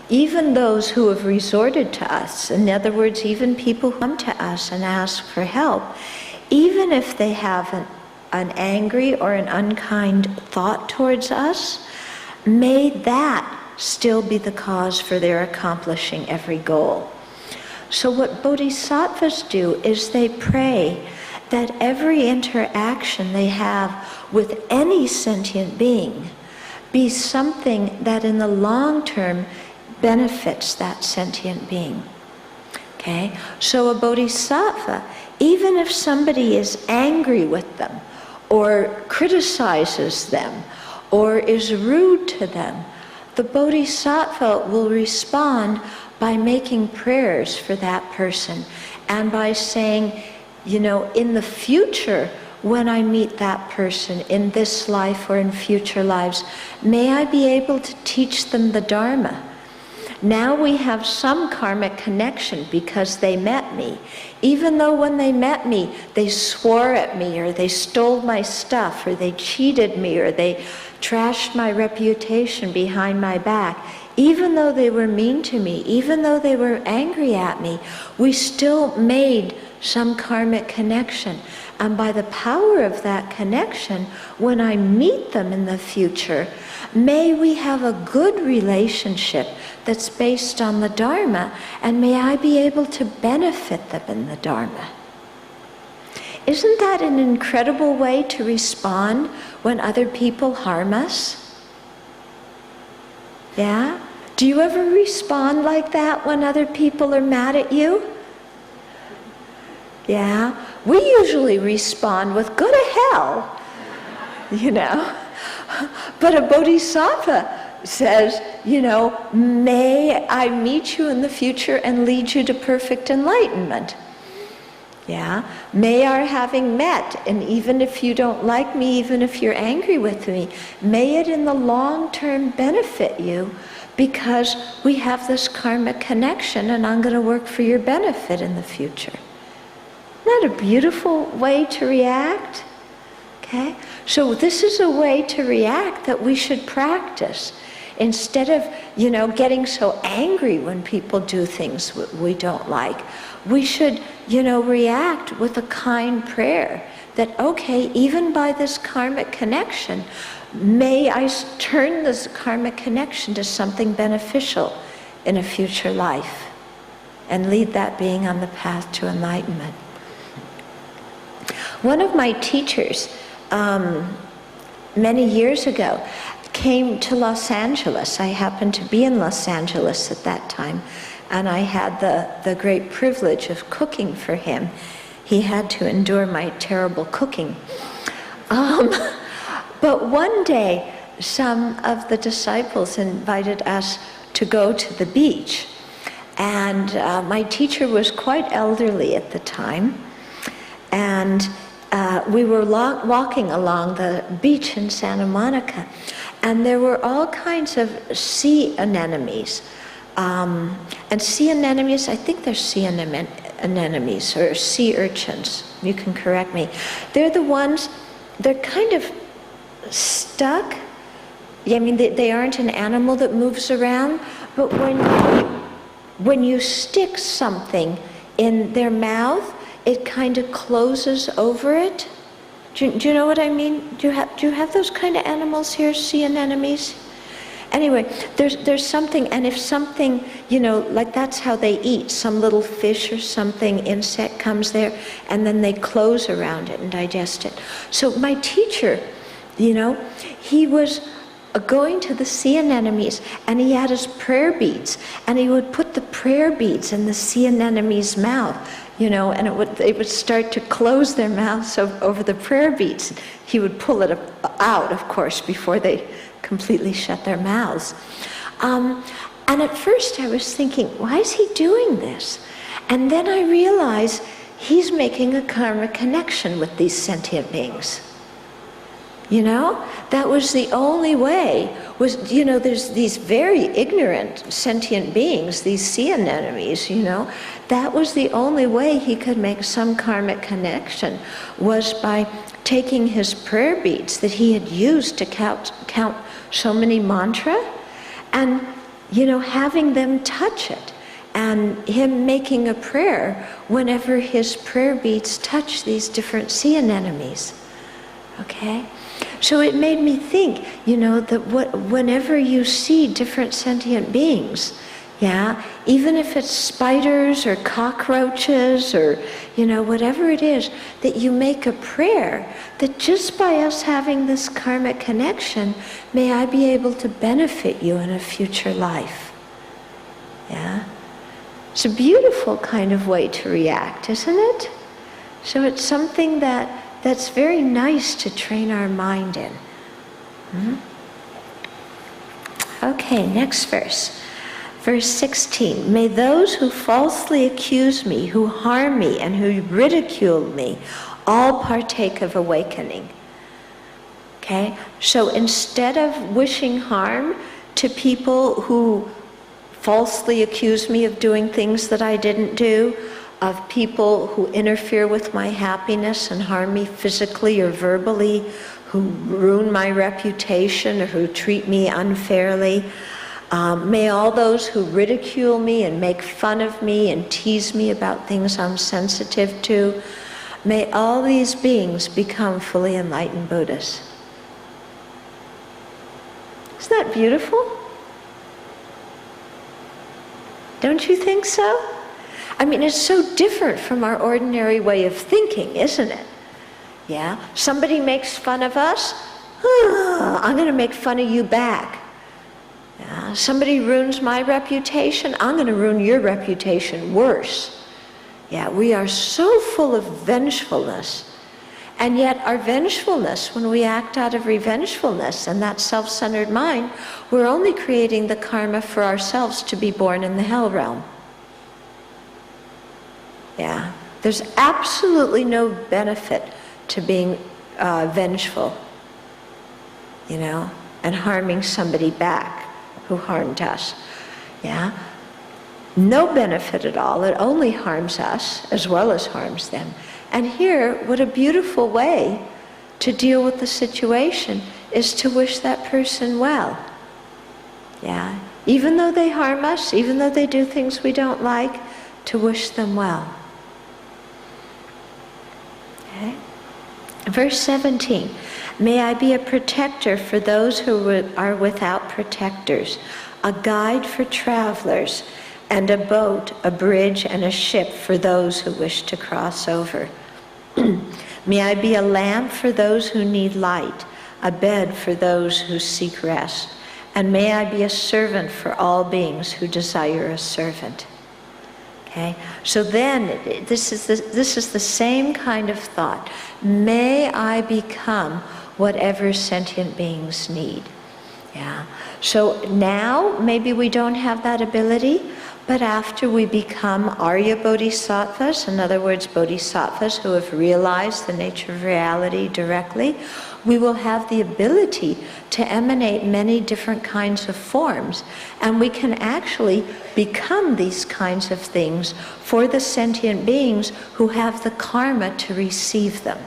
even those who have resorted to us, in other words, even people who come to us and ask for help, even if they have an angry or an unkind thought towards us, may that still be the cause for their accomplishing every goal. So what bodhisattvas do is they pray that every interaction they have with any sentient being be something that in the long term benefits that sentient being. Okay? So a bodhisattva, even if somebody is angry with them, or criticizes them, or is rude to them, the bodhisattva will respond by making prayers for that person and by saying, in the future, when I meet that person in this life or in future lives, may I be able to teach them the Dharma. Now we have some karmic connection because they met me. Even though when they met me, they swore at me, or they stole my stuff, or they cheated me, or they trashed my reputation behind my back, even though they were mean to me, even though they were angry at me, we still made some karmic connection. And by the power of that connection, when I meet them in the future, may we have a good relationship that's based on the Dharma, and may I be able to benefit them in the Dharma. Isn't that an incredible way to respond when other people harm us? Yeah? Do you ever respond like that when other people are mad at you? Yeah? We usually respond with, go to hell, But a bodhisattva says, may I meet you in the future and lead you to perfect enlightenment. Yeah? May our having met, and even if you don't like me, even if you're angry with me, may it in the long term benefit you, because we have this karmic connection and I'm going to work for your benefit in the future. Isn't that a beautiful way to react? Okay? So this is a way to react that we should practice. Instead of, getting so angry when people do things we don't like, we should, react with a kind prayer that, okay, even by this karmic connection, may I turn this karmic connection to something beneficial in a future life and lead that being on the path to enlightenment. One of my teachers many years ago, came to Los Angeles. I happened to be in Los Angeles at that time, and I had the great privilege of cooking for him. He had to endure my terrible cooking. But one day, some of the disciples invited us to go to the beach. And my teacher was quite elderly at the time. And we were walking along the beach in Santa Monica. And there were all kinds of sea anemones. And sea anemones, I think they're sea anemones or sea urchins. You can correct me. They're the ones, they're kind of stuck. I mean, they aren't an animal that moves around, but when you stick something in their mouth, it kind of closes over it. Do you know what I mean? Do you have those kind of animals here, sea anemones? Anyway, there's something, and if something, you know, like that's how they eat. Some little fish or something, insect comes there, and then they close around it and digest it. So my teacher, you know, he was going to the sea anemones, and he had his prayer beads, and he would put the prayer beads in the sea anemone's mouth, you know, and they would start to close their mouths over the prayer beads. He would pull it out, of course, before they completely shut their mouths. And at first I was thinking, why is he doing this? And then I realized he's making a karma connection with these sentient beings. You know, that was the only way, was, you know, there's these very ignorant sentient beings, these sea anemones, you know, that was the only way he could make some karmic connection, was by taking his prayer beads that he had used to count so many mantra, and, you know, having them touch it, and him making a prayer whenever his prayer beads touch these different sea anemones. Okay? So it made me think, you know, that whenever you see different sentient beings, yeah, even if it's spiders or cockroaches or, you know, whatever it is, that you make a prayer that just by us having this karmic connection, may I be able to benefit you in a future life. Yeah? It's a beautiful kind of way to react, isn't it? So it's something that's very nice to train our mind in. Okay, next verse. Verse 16, may those who falsely accuse me, who harm me, and who ridicule me, all partake of awakening. Okay, so instead of wishing harm to people who falsely accuse me of doing things that I didn't do, of people who interfere with my happiness and harm me physically or verbally, who ruin my reputation or who treat me unfairly, may all those who ridicule me and make fun of me and tease me about things I'm sensitive to, may all these beings become fully enlightened Buddhas. Isn't that beautiful? Don't you think so? I mean, it's so different from our ordinary way of thinking, isn't it? Yeah? Somebody makes fun of us, I'm going to make fun of you back. Yeah? Somebody ruins my reputation, I'm going to ruin your reputation worse. Yeah, we are so full of vengefulness. And yet our vengefulness, when we act out of revengefulness and that self-centered mind, we're only creating the karma for ourselves to be born in the hell realm. Yeah, there's absolutely no benefit to being vengeful, you know, and harming somebody back who harmed us. Yeah, no benefit at all. It only harms us as well as harms them. And here, what a beautiful way to deal with the situation is to wish that person well. Yeah, even though they harm us, even though they do things we don't like, to wish them well. Okay. Verse 17, may I be a protector for those who are without protectors, a guide for travelers, and a boat, a bridge, and a ship for those who wish to cross over. May I be a lamp for those who need light, a bed for those who seek rest, and may I be a servant for all beings who desire a servant. Okay, so then this is the same kind of thought. May I become whatever sentient beings need. Yeah. So now maybe we don't have that ability, but after we become Arya Bodhisattvas, in other words, Bodhisattvas who have realized the nature of reality directly, we will have the ability to emanate many different kinds of forms, and we can actually become these kinds of things for the sentient beings who have the karma to receive them.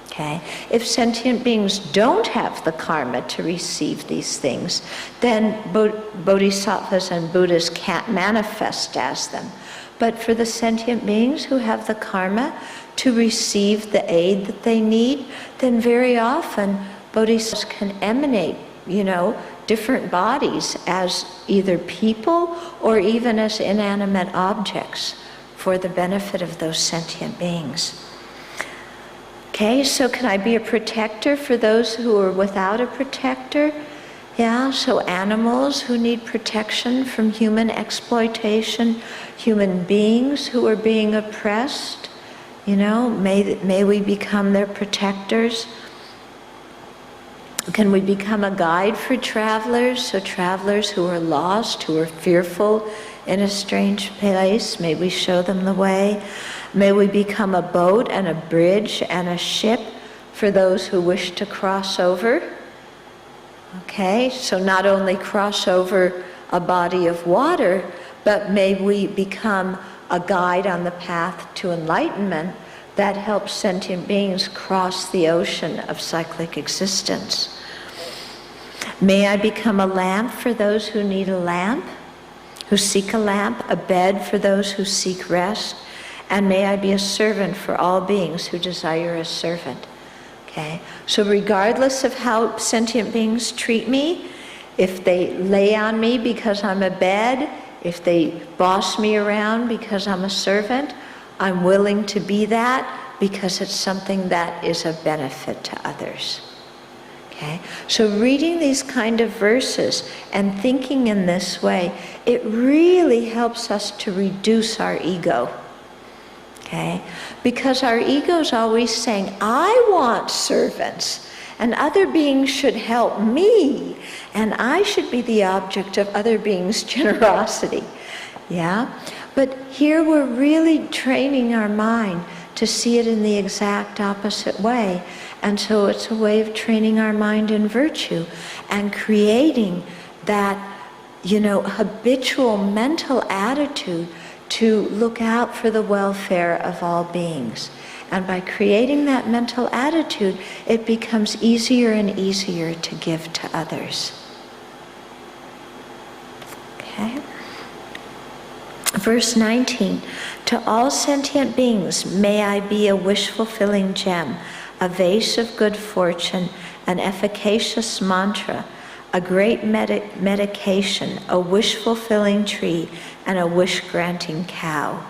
Okay? If sentient beings don't have the karma to receive these things, then bodhisattvas and Buddhas can't manifest as them. But for the sentient beings who have the karma to receive the aid that they need, then very often bodhisattvas can emanate, different bodies as either people or even as inanimate objects for the benefit of those sentient beings. Okay, so can I be a protector for those who are without a protector? Yeah, so animals who need protection from human exploitation, human beings who are being oppressed, may we become their protectors. Can we become a guide for travelers? So travelers who are lost, who are fearful in a strange place, may we show them the way. May we become a boat and a bridge and a ship for those who wish to cross over. Okay, so not only cross over a body of water, but may we become a guide on the path to enlightenment that helps sentient beings cross the ocean of cyclic existence. May I become a lamp for those who need a lamp, who seek a lamp, a bed for those who seek rest, and may I be a servant for all beings who desire a servant. Okay? So regardless of how sentient beings treat me, if they lay on me because I'm a bed, if they boss me around because I'm a servant, I'm willing to be that because it's something that is of benefit to others. Okay? So reading these kind of verses and thinking in this way, it really helps us to reduce our ego. Okay? Because our ego is always saying, I want servants, and other beings should help me, and I should be the object of other beings' generosity. Yeah? But here we're really training our mind to see it in the exact opposite way. And so it's a way of training our mind in virtue and creating that, habitual mental attitude to look out for the welfare of all beings. And by creating that mental attitude, it becomes easier and easier to give to others. Okay? Verse 19, to all sentient beings may I be a wish-fulfilling gem, a vase of good fortune, an efficacious mantra, a great medication, a wish-fulfilling tree, and a wish-granting cow.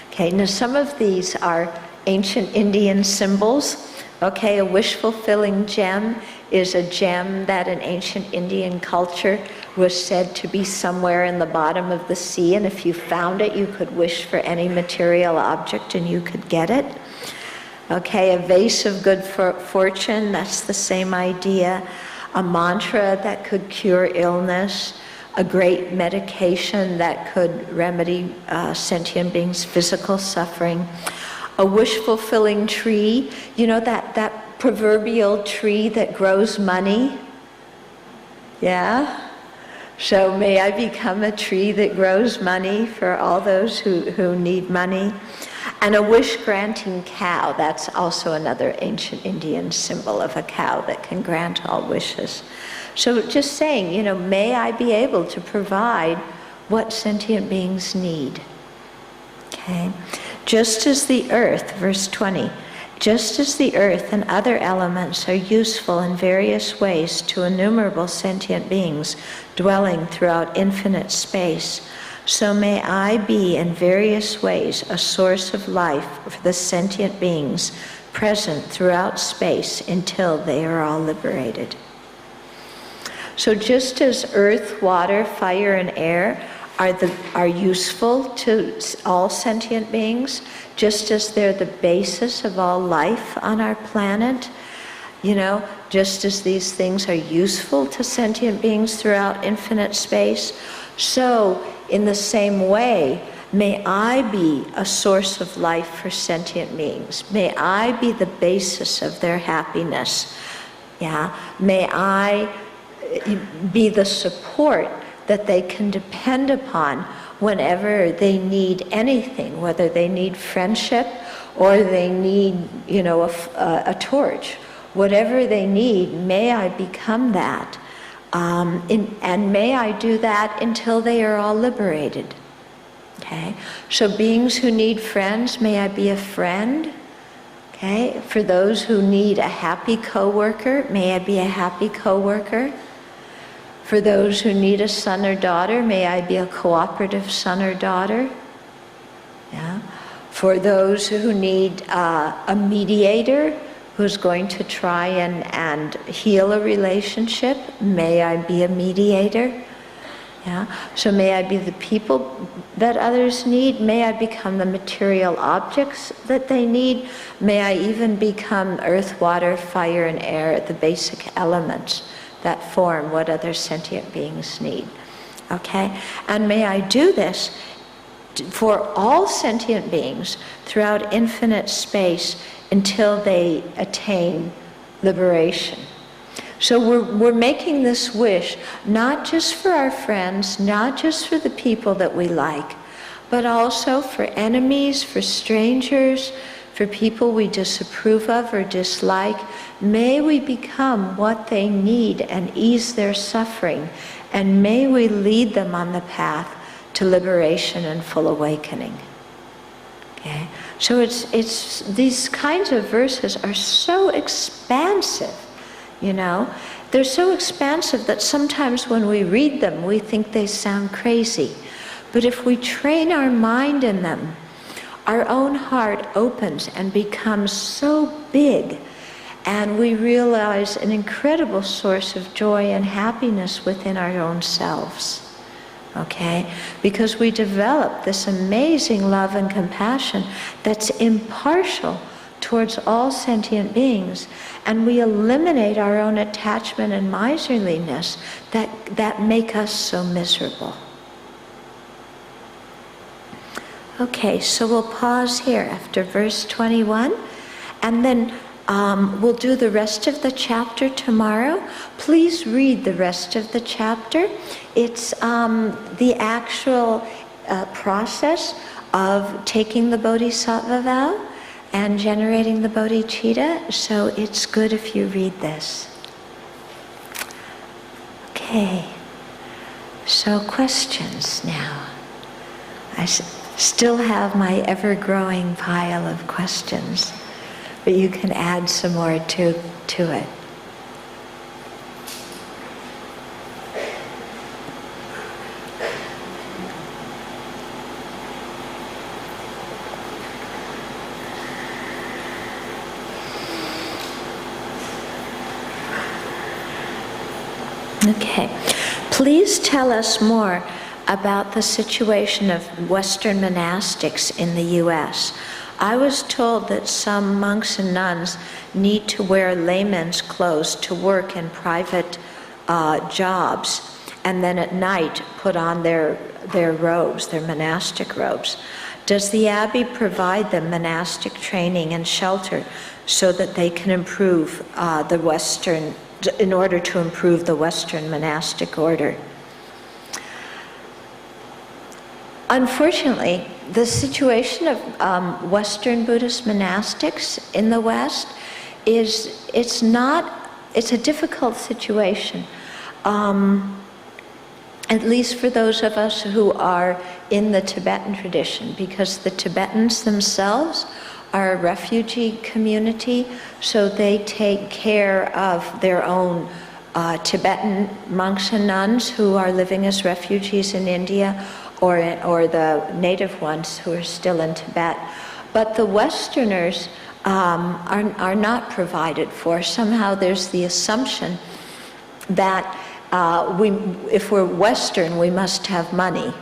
Okay, now some of these are ancient Indian symbols. Okay, a wish-fulfilling gem is a gem that in ancient Indian culture was said to be somewhere in the bottom of the sea, and if you found it, you could wish for any material object and you could get it. Okay, a vase of good fortune, that's the same idea. A mantra that could cure illness, a great medication that could remedy sentient beings' physical suffering, a wish-fulfilling tree, that proverbial tree that grows money. Yeah? So may I become a tree that grows money for all those who need money. And a wish-granting cow, that's also another ancient Indian symbol of a cow that can grant all wishes. So just saying, may I be able to provide what sentient beings need. Okay? Just as the earth, verse 20, just as the earth and other elements are useful in various ways to innumerable sentient beings dwelling throughout infinite space, so may I be in various ways a source of life for the sentient beings present throughout space until they are all liberated. So just as earth, water, fire, and air are useful to all sentient beings, just as they're the basis of all life on our planet, just as these things are useful to sentient beings throughout infinite space, so in the same way, may I be a source of life for sentient beings. May I be the basis of their happiness. May I be the support that they can depend upon whenever they need anything, whether they need friendship or they need, a torch. Whatever they need, may I become that. And may I do that until they are all liberated. Okay? So beings who need friends, may I be a friend. Okay? For those who need a happy coworker, may I be a happy coworker. For those who need a son or daughter, may I be a cooperative son or daughter. For those who need a mediator who's going to try and heal a relationship, may I be a mediator. So may I be the people that others need. May I become the material objects that they need. May I even become earth, water, fire, and air, the basic elements that form what other sentient beings need. Okay? And may I do this for all sentient beings throughout infinite space until they attain liberation. So we're making this wish not just for our friends, not just for the people that we like, but also for enemies, for strangers, for people we disapprove of or dislike. May we become what they need and ease their suffering, and may we lead them on the path to liberation and full awakening. Okay? So it's these kinds of verses are so expansive, They're so expansive that sometimes when we read them, we think they sound crazy. But if we train our mind in them, our own heart opens and becomes so big, and we realize an incredible source of joy and happiness within our own selves. Okay? Because we develop this amazing love and compassion that's impartial towards all sentient beings, and we eliminate our own attachment and miserliness that make us so miserable. Okay, so we'll pause here after verse 21, and then we'll do the rest of the chapter tomorrow. Please read the rest of the chapter. It's the actual process of taking the Bodhisattva vow and generating the bodhicitta, so it's good if you read this. Okay, so questions now. I still have my ever-growing pile of questions, but you can add some more to it. Okay, please tell us more about the situation of Western monastics in the U.S. I was told that some monks and nuns need to wear laymen's clothes to work in private jobs, and then at night put on their robes, their monastic robes. Does the Abbey provide them monastic training and shelter so that they can improve in order to improve the Western monastic order? Unfortunately, the situation of Western Buddhist monastics in the West it's a difficult situation. At least for those of us who are in the Tibetan tradition, because the Tibetans themselves are a refugee community, so they take care of their own Tibetan monks and nuns who are living as refugees in India, or the native ones who are still in Tibet. But the Westerners are not provided for. Somehow there's the assumption that if we're Western, we must have money,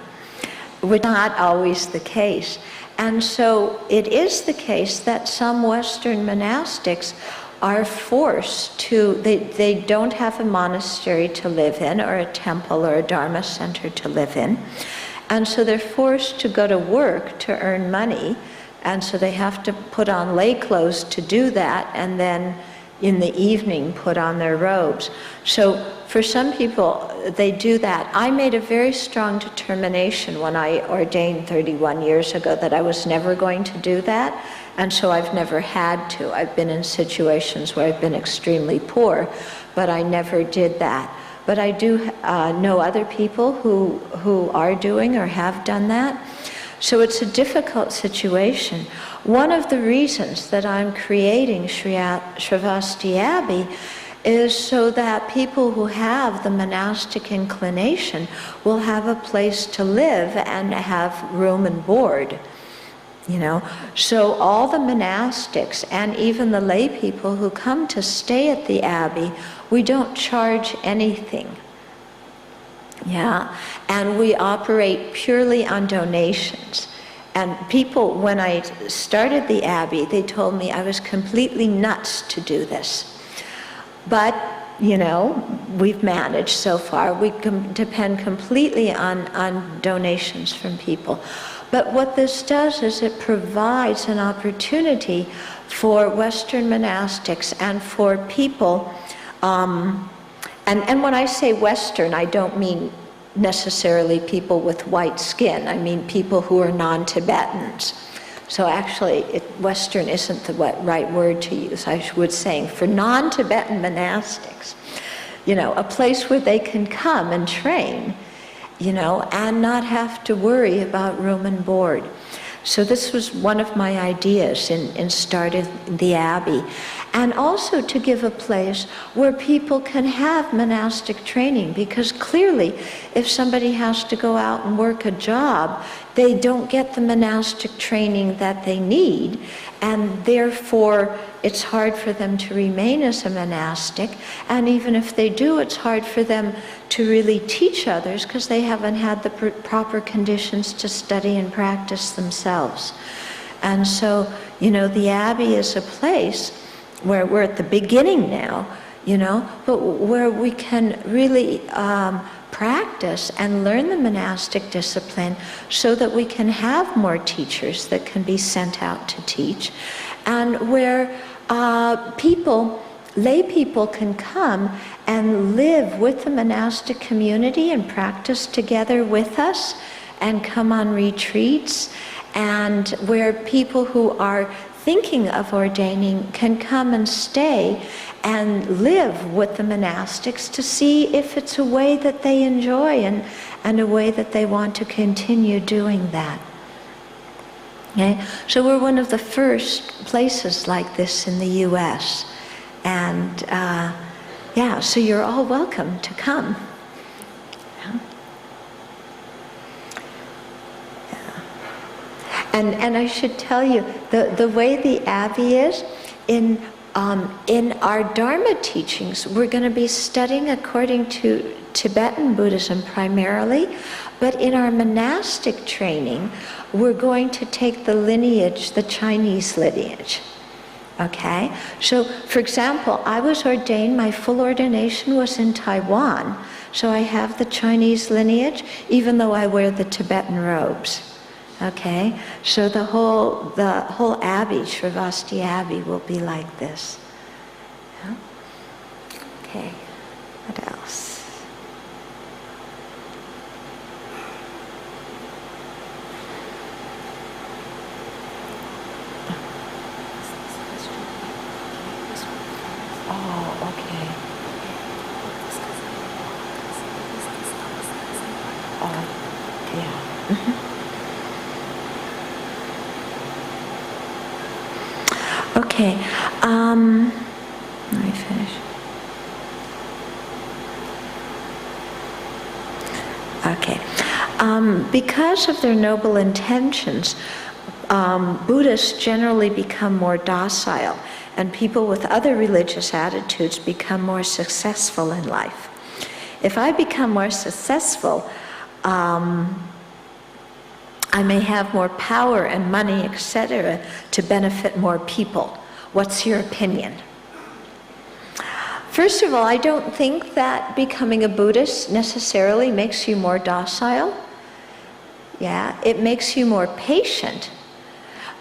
which is not always the case. And so it is the case that some Western monastics are forced to, they don't have a monastery to live in, or a temple or a Dharma center to live in. And so they're forced to go to work to earn money. And so they have to put on lay clothes to do that, and then in the evening put on their robes. So for some people, they do that. I made a very strong determination when I ordained 31 years ago that I was never going to do that, and so I've never had to. I've been in situations where I've been extremely poor, but I never did that. But I do know other people who are doing or have done that. So it's a difficult situation. One of the reasons that I'm creating Sravasti Abbey is so that people who have the monastic inclination will have a place to live and have room and board. You know, so all the monastics and even the lay people who come to stay at the Abbey, we don't charge anything. Yeah, and we operate purely on donations. And people, when I started the Abbey, they told me I was completely nuts to do this. But, you know, we've managed so far. We depend completely on donations from people. But what this does is it provides an opportunity for Western monastics and for people. And when I say Western, I don't mean necessarily people with white skin. I mean people who are non-Tibetans. So actually, Western isn't the right word to use. I would say for non-Tibetan monastics, you know, a place where they can come and train, you know, and not have to worry about room and board. So this was one of my ideas in starting the Abbey. And also to give a place where people can have monastic training, because clearly if somebody has to go out and work a job, they don't get the monastic training that they need, and therefore it's hard for them to remain as a monastic. And even if they do, it's hard for them to really teach others because they haven't had the proper conditions to study and practice themselves. And so, you know, the Abbey is a place where we're at the beginning now, you know, but where we can really practice and learn the monastic discipline so that we can have more teachers that can be sent out to teach, and where lay people can come and live with the monastic community and practice together with us and come on retreats, and where people who are thinking of ordaining can come and stay and live with the monastics to see if it's a way that they enjoy and a way that they want to continue doing that. Okay? So we're one of the first places like this in the US. And yeah, so you're all welcome to come. And I should tell you, the way the Abbey is, in our Dharma teachings, we're going to be studying according to Tibetan Buddhism primarily, but in our monastic training, we're going to take the lineage, the Chinese lineage. Okay? So, for example, I was ordained, my full ordination was in Taiwan, so I have the Chinese lineage, even though I wear the Tibetan robes. Okay, so the whole Abbey, Sravasti Abbey, will be like this. Yeah? Okay, what else? Oh, okay. Oh, yeah. Mm-hmm. Okay, let me finish. Okay, because of their noble intentions, Buddhists generally become more docile, and people with other religious attitudes become more successful in life. If I become more successful, I may have more power and money, etc., to benefit more people. What's your opinion? First of all, I don't think that becoming a Buddhist necessarily makes you more docile. Yeah, it makes you more patient.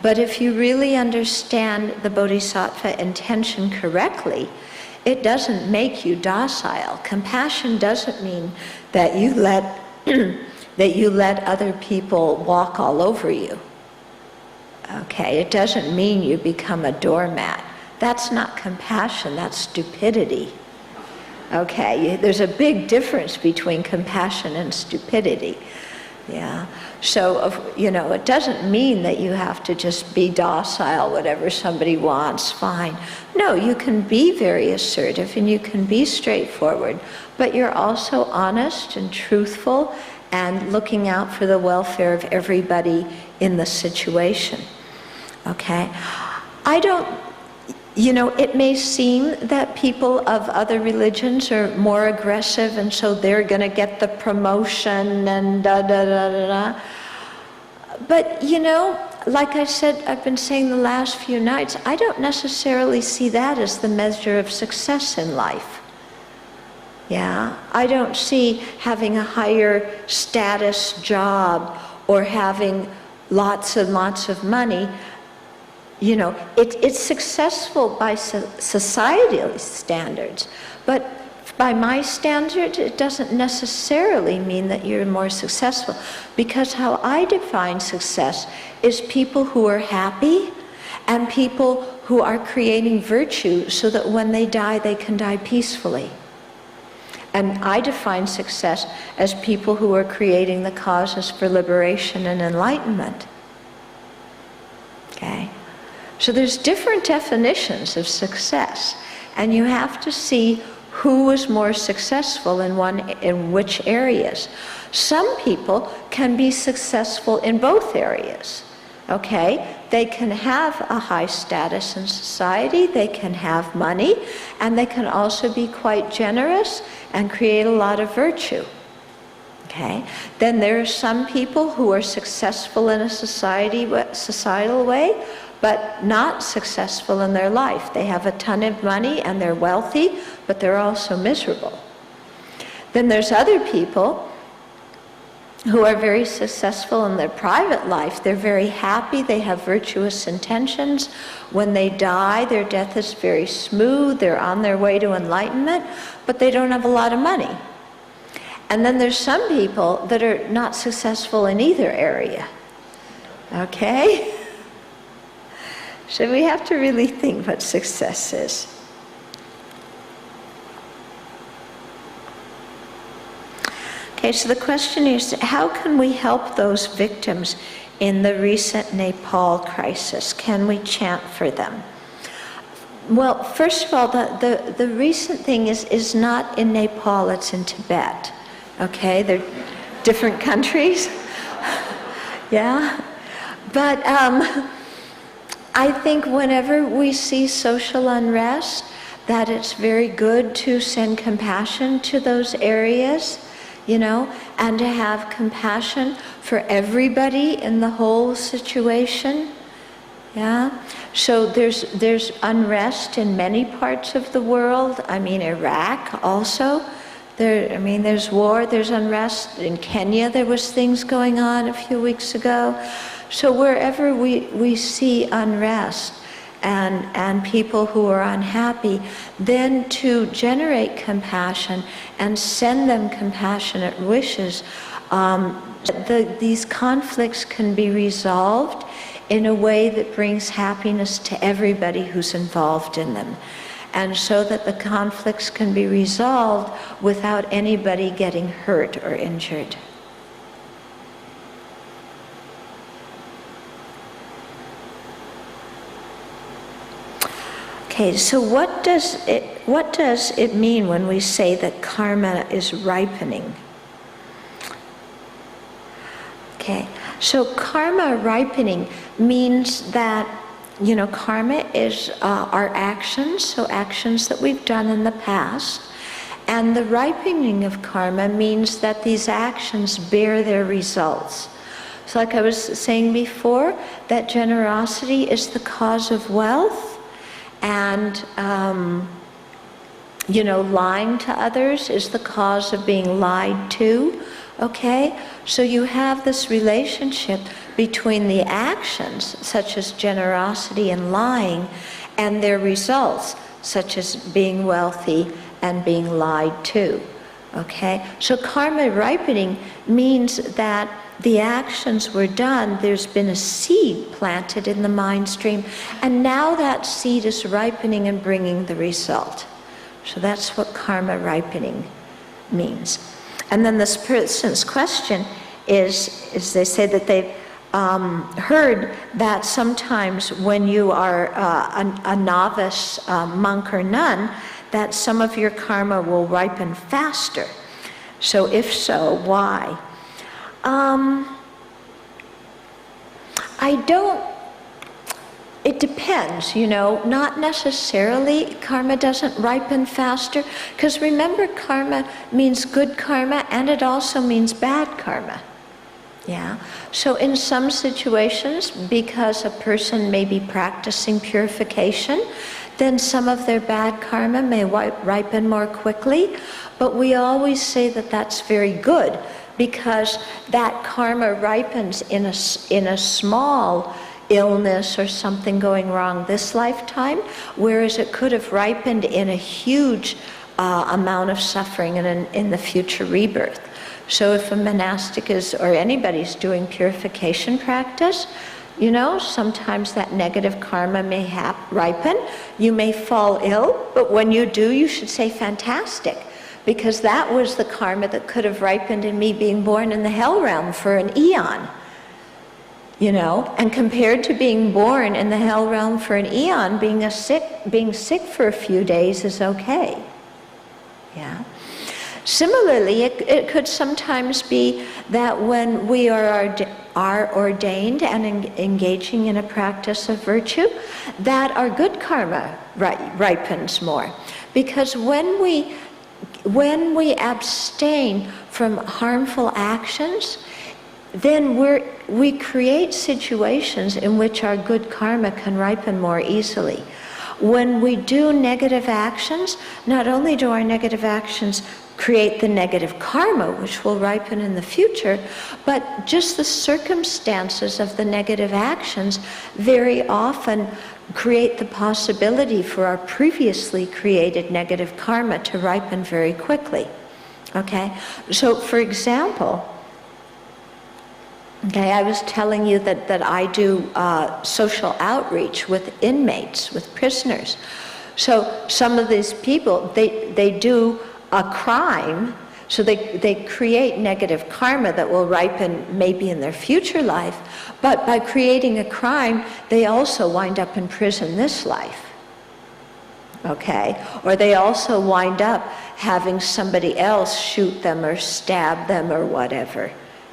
But if you really understand the Bodhisattva intention correctly, it doesn't make you docile. Compassion doesn't mean that you let that you let other people walk all over you. Okay, it doesn't mean you become a doormat. That's not compassion, that's stupidity. Okay, there's a big difference between compassion and stupidity. Yeah, so, it doesn't mean that you have to just be docile, whatever somebody wants, fine. No, you can be very assertive and you can be straightforward, but you're also honest and truthful and looking out for the welfare of everybody in the situation. Okay? It may seem that people of other religions are more aggressive and so they're going to get the promotion and da-da-da-da-da. But, like I said, I've been saying the last few nights, I don't necessarily see that as the measure of success in life. Yeah, I don't see having a higher status job or having lots and lots of money. It's successful by societal standards, but by my standards, it doesn't necessarily mean that you're more successful, because how I define success is people who are happy and people who are creating virtue so that when they die, they can die peacefully. And I define success as people who are creating the causes for liberation and enlightenment. Okay? So there's different definitions of success, and you have to see who is more successful in which areas. Some people can be successful in both areas. Okay? They can have a high status in society, they can have money, and they can also be quite generous and create a lot of virtue. Okay? Then there are some people who are successful in a societal way, but not successful in their life. They have a ton of money and they're wealthy, but they're also miserable. Then there's other people who are very successful in their private life. They're very happy, they have virtuous intentions. When they die, their death is very smooth, they're on their way to enlightenment, but they don't have a lot of money. And then there's some people that are not successful in either area. Okay? So we have to really think what success is. Okay, so the question is, how can we help those victims in the recent Nepal crisis? Can we chant for them? Well, first of all, the recent thing is not in Nepal, it's in Tibet. Okay, they're different countries. Yeah? But I think whenever we see social unrest, that it's very good to send compassion to those areas, and to have compassion for everybody in the whole situation. Yeah? So there's unrest in many parts of the world. I mean, Iraq also. There's war, there's unrest. In Kenya there was things going on a few weeks ago. So wherever we see unrest and people who are unhappy, then to generate compassion and send them compassionate wishes, these conflicts can be resolved in a way that brings happiness to everybody who's involved in them. And so that the conflicts can be resolved without anybody getting hurt or injured. Okay, so what does it mean when we say that karma is ripening? Okay, So karma ripening means that, you know, karma is our actions, so actions that we've done in the past. And the ripening of karma means that these actions bear their results. So like I was saying before, that generosity is the cause of wealth, and you know, lying to others is the cause of being lied to. Okay? So you have this relationship between the actions, such as generosity and lying, and their results, such as being wealthy and being lied to. Okay? So karma ripening means that the actions were done, there's been a seed planted in the mind stream, and now that seed is ripening and bringing the result. So that's what karma ripening means. And then this person's question is they say that they've heard that sometimes when you are a novice monk or nun, that some of your karma will ripen faster. So if so, why? It depends, you know, not necessarily karma doesn't ripen faster, because remember, karma means good karma and it also means bad karma. Yeah. So in some situations, because a person may be practicing purification, then some of their bad karma may ripen more quickly, but we always say that that's very good, because that karma ripens in a small illness or something going wrong this lifetime, whereas it could have ripened in a huge amount of suffering in the future rebirth. So if a monastic is, or anybody's doing purification practice, you know, sometimes that negative karma may ripen. You may fall ill, but when you do, you should say fantastic, because that was the karma that could have ripened in me being born in the hell realm for an eon. You know, and compared to being born in the hell realm for an eon, being sick for a few days is okay. Yeah. Similarly, it could sometimes be that when we are ordained and engaging in a practice of virtue, that our good karma ripens more. Because when we abstain from harmful actions, then we create situations in which our good karma can ripen more easily. When we do negative actions, not only do our negative actions create the negative karma, which will ripen in the future, but just the circumstances of the negative actions very often create the possibility for our previously created negative karma to ripen very quickly. Okay? So, for example, okay, I was telling you that I do social outreach with inmates, with prisoners. So some of these people, they do a crime, so they create negative karma that will ripen maybe in their future life, but by creating a crime, they also wind up in prison this life. Okay? Or they also wind up having somebody else shoot them or stab them or whatever.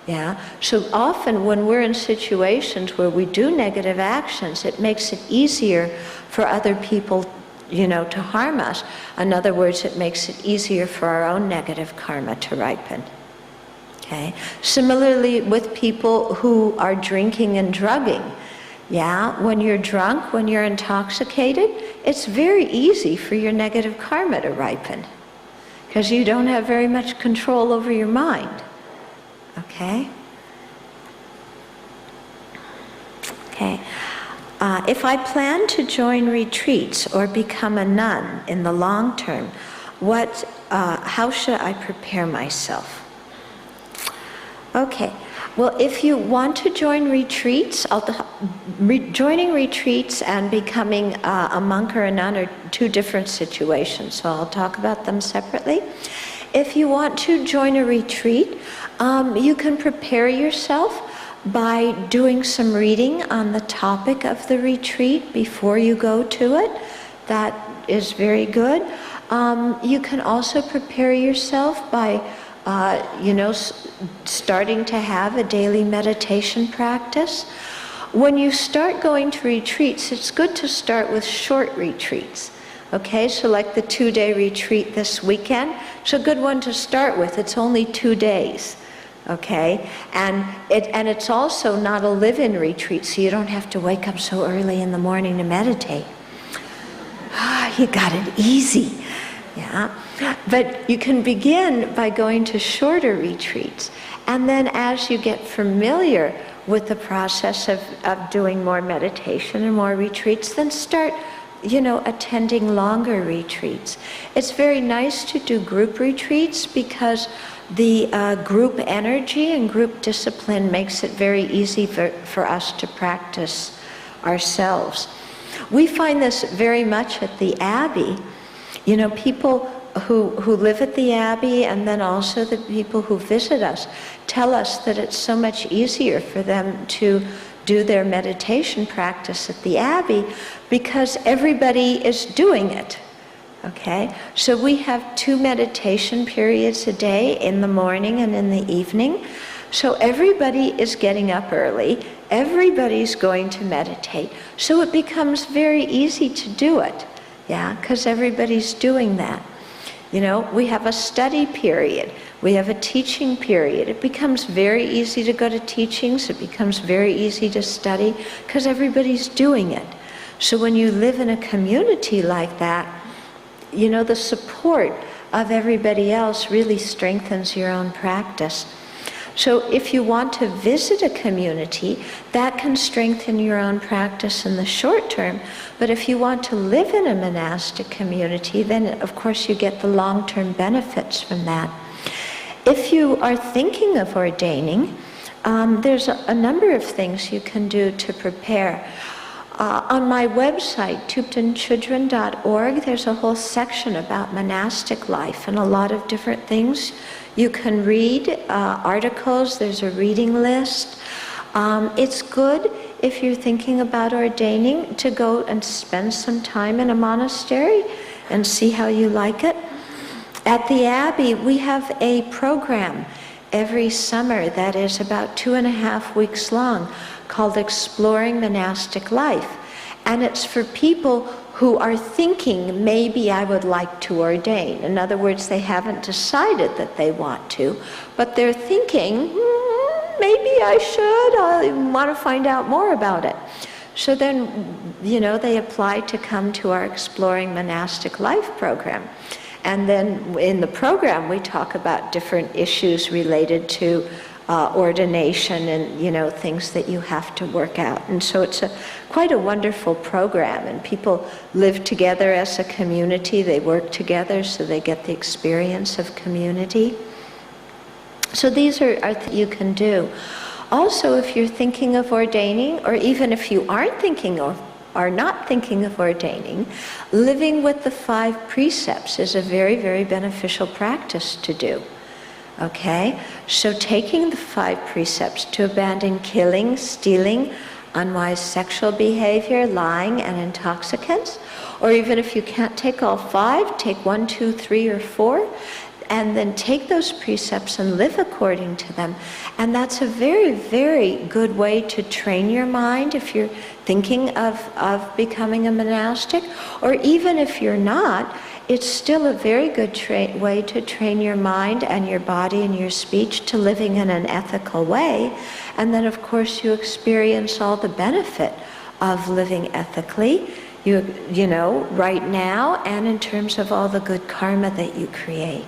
Yeah? So often when we're in situations where we do negative actions, it makes it easier for other people, you know, to harm us. In other words, it makes it easier for our own negative karma to ripen. Okay? Similarly with people who are drinking and drugging. Yeah? When you're drunk, when you're intoxicated, it's very easy for your negative karma to ripen, because you don't have very much control over your mind. Okay? Okay. If I plan to join retreats or become a nun in the long term, how should I prepare myself? Okay. Well, if you want to join retreats, joining retreats and becoming a monk or a nun are two different situations, so I'll talk about them separately. If you want to join a retreat, you can prepare yourself by doing some reading on the topic of the retreat before you go to it. That is very good. You can also prepare yourself by starting to have a daily meditation practice. When you start going to retreats, it's good to start with short retreats. Okay, so like the 2-day retreat this weekend, it's a good one to start with. It's only 2 days. Okay, and it's also not a live-in retreat, so you don't have to wake up so early in the morning to meditate. You got it easy. Yeah, but you can begin by going to shorter retreats, and then as you get familiar with the process of doing more meditation and more retreats, then start attending longer retreats. It's very nice to do group retreats because the group energy and group discipline makes it very easy for us to practice ourselves. We find this very much at the Abbey. People who live at the Abbey, and then also the people who visit us, tell us that it's so much easier for them to do their meditation practice at the Abbey because everybody is doing it. Okay, so we have 2 meditation periods a day, in the morning and in the evening. So everybody is getting up early, everybody's going to meditate, so it becomes very easy to do it, yeah, because everybody's doing that. We have a study period, we have a teaching period. It becomes very easy to go to teachings, it becomes very easy to study, because everybody's doing it. So when you live in a community like that, the support of everybody else really strengthens your own practice. So if you want to visit a community, that can strengthen your own practice in the short term. But if you want to live in a monastic community, then of course you get the long-term benefits from that. If you are thinking of ordaining, there's a number of things you can do to prepare. On my website, tuptenchudran.org, there's a whole section about monastic life and a lot of different things you can read, articles, there's a reading list. It's good if you're thinking about ordaining to go and spend some time in a monastery and see how you like it. At the Abbey, we have a program every summer that is about 2.5 weeks long, called Exploring Monastic Life. And it's for people who are thinking, maybe I would like to ordain. In other words, they haven't decided that they want to, but they're thinking, maybe I should, I want to find out more about it. So then, they apply to come to our Exploring Monastic Life program. And then in the program, we talk about different issues related to ordination and things that you have to work out. And so it's quite a wonderful program, and people live together as a community, they work together, so they get the experience of community. So these are things you can do. Also, if you're thinking of ordaining, or even if you aren't thinking of are not thinking of ordaining, living with the 5 precepts is a very, very beneficial practice to do. Okay, so taking the 5 precepts to abandon killing, stealing, unwise sexual behavior, lying, and intoxicants, or even if you can't take all 5, take 1, 2, 3, or 4, and then take those precepts and live according to them. And that's a very, very good way to train your mind if you're thinking of becoming a monastic, or even if you're not, it's still a very good way to train your mind and your body and your speech to living in an ethical way. And then, of course, you experience all the benefit of living ethically, right now, and in terms of all the good karma that you create.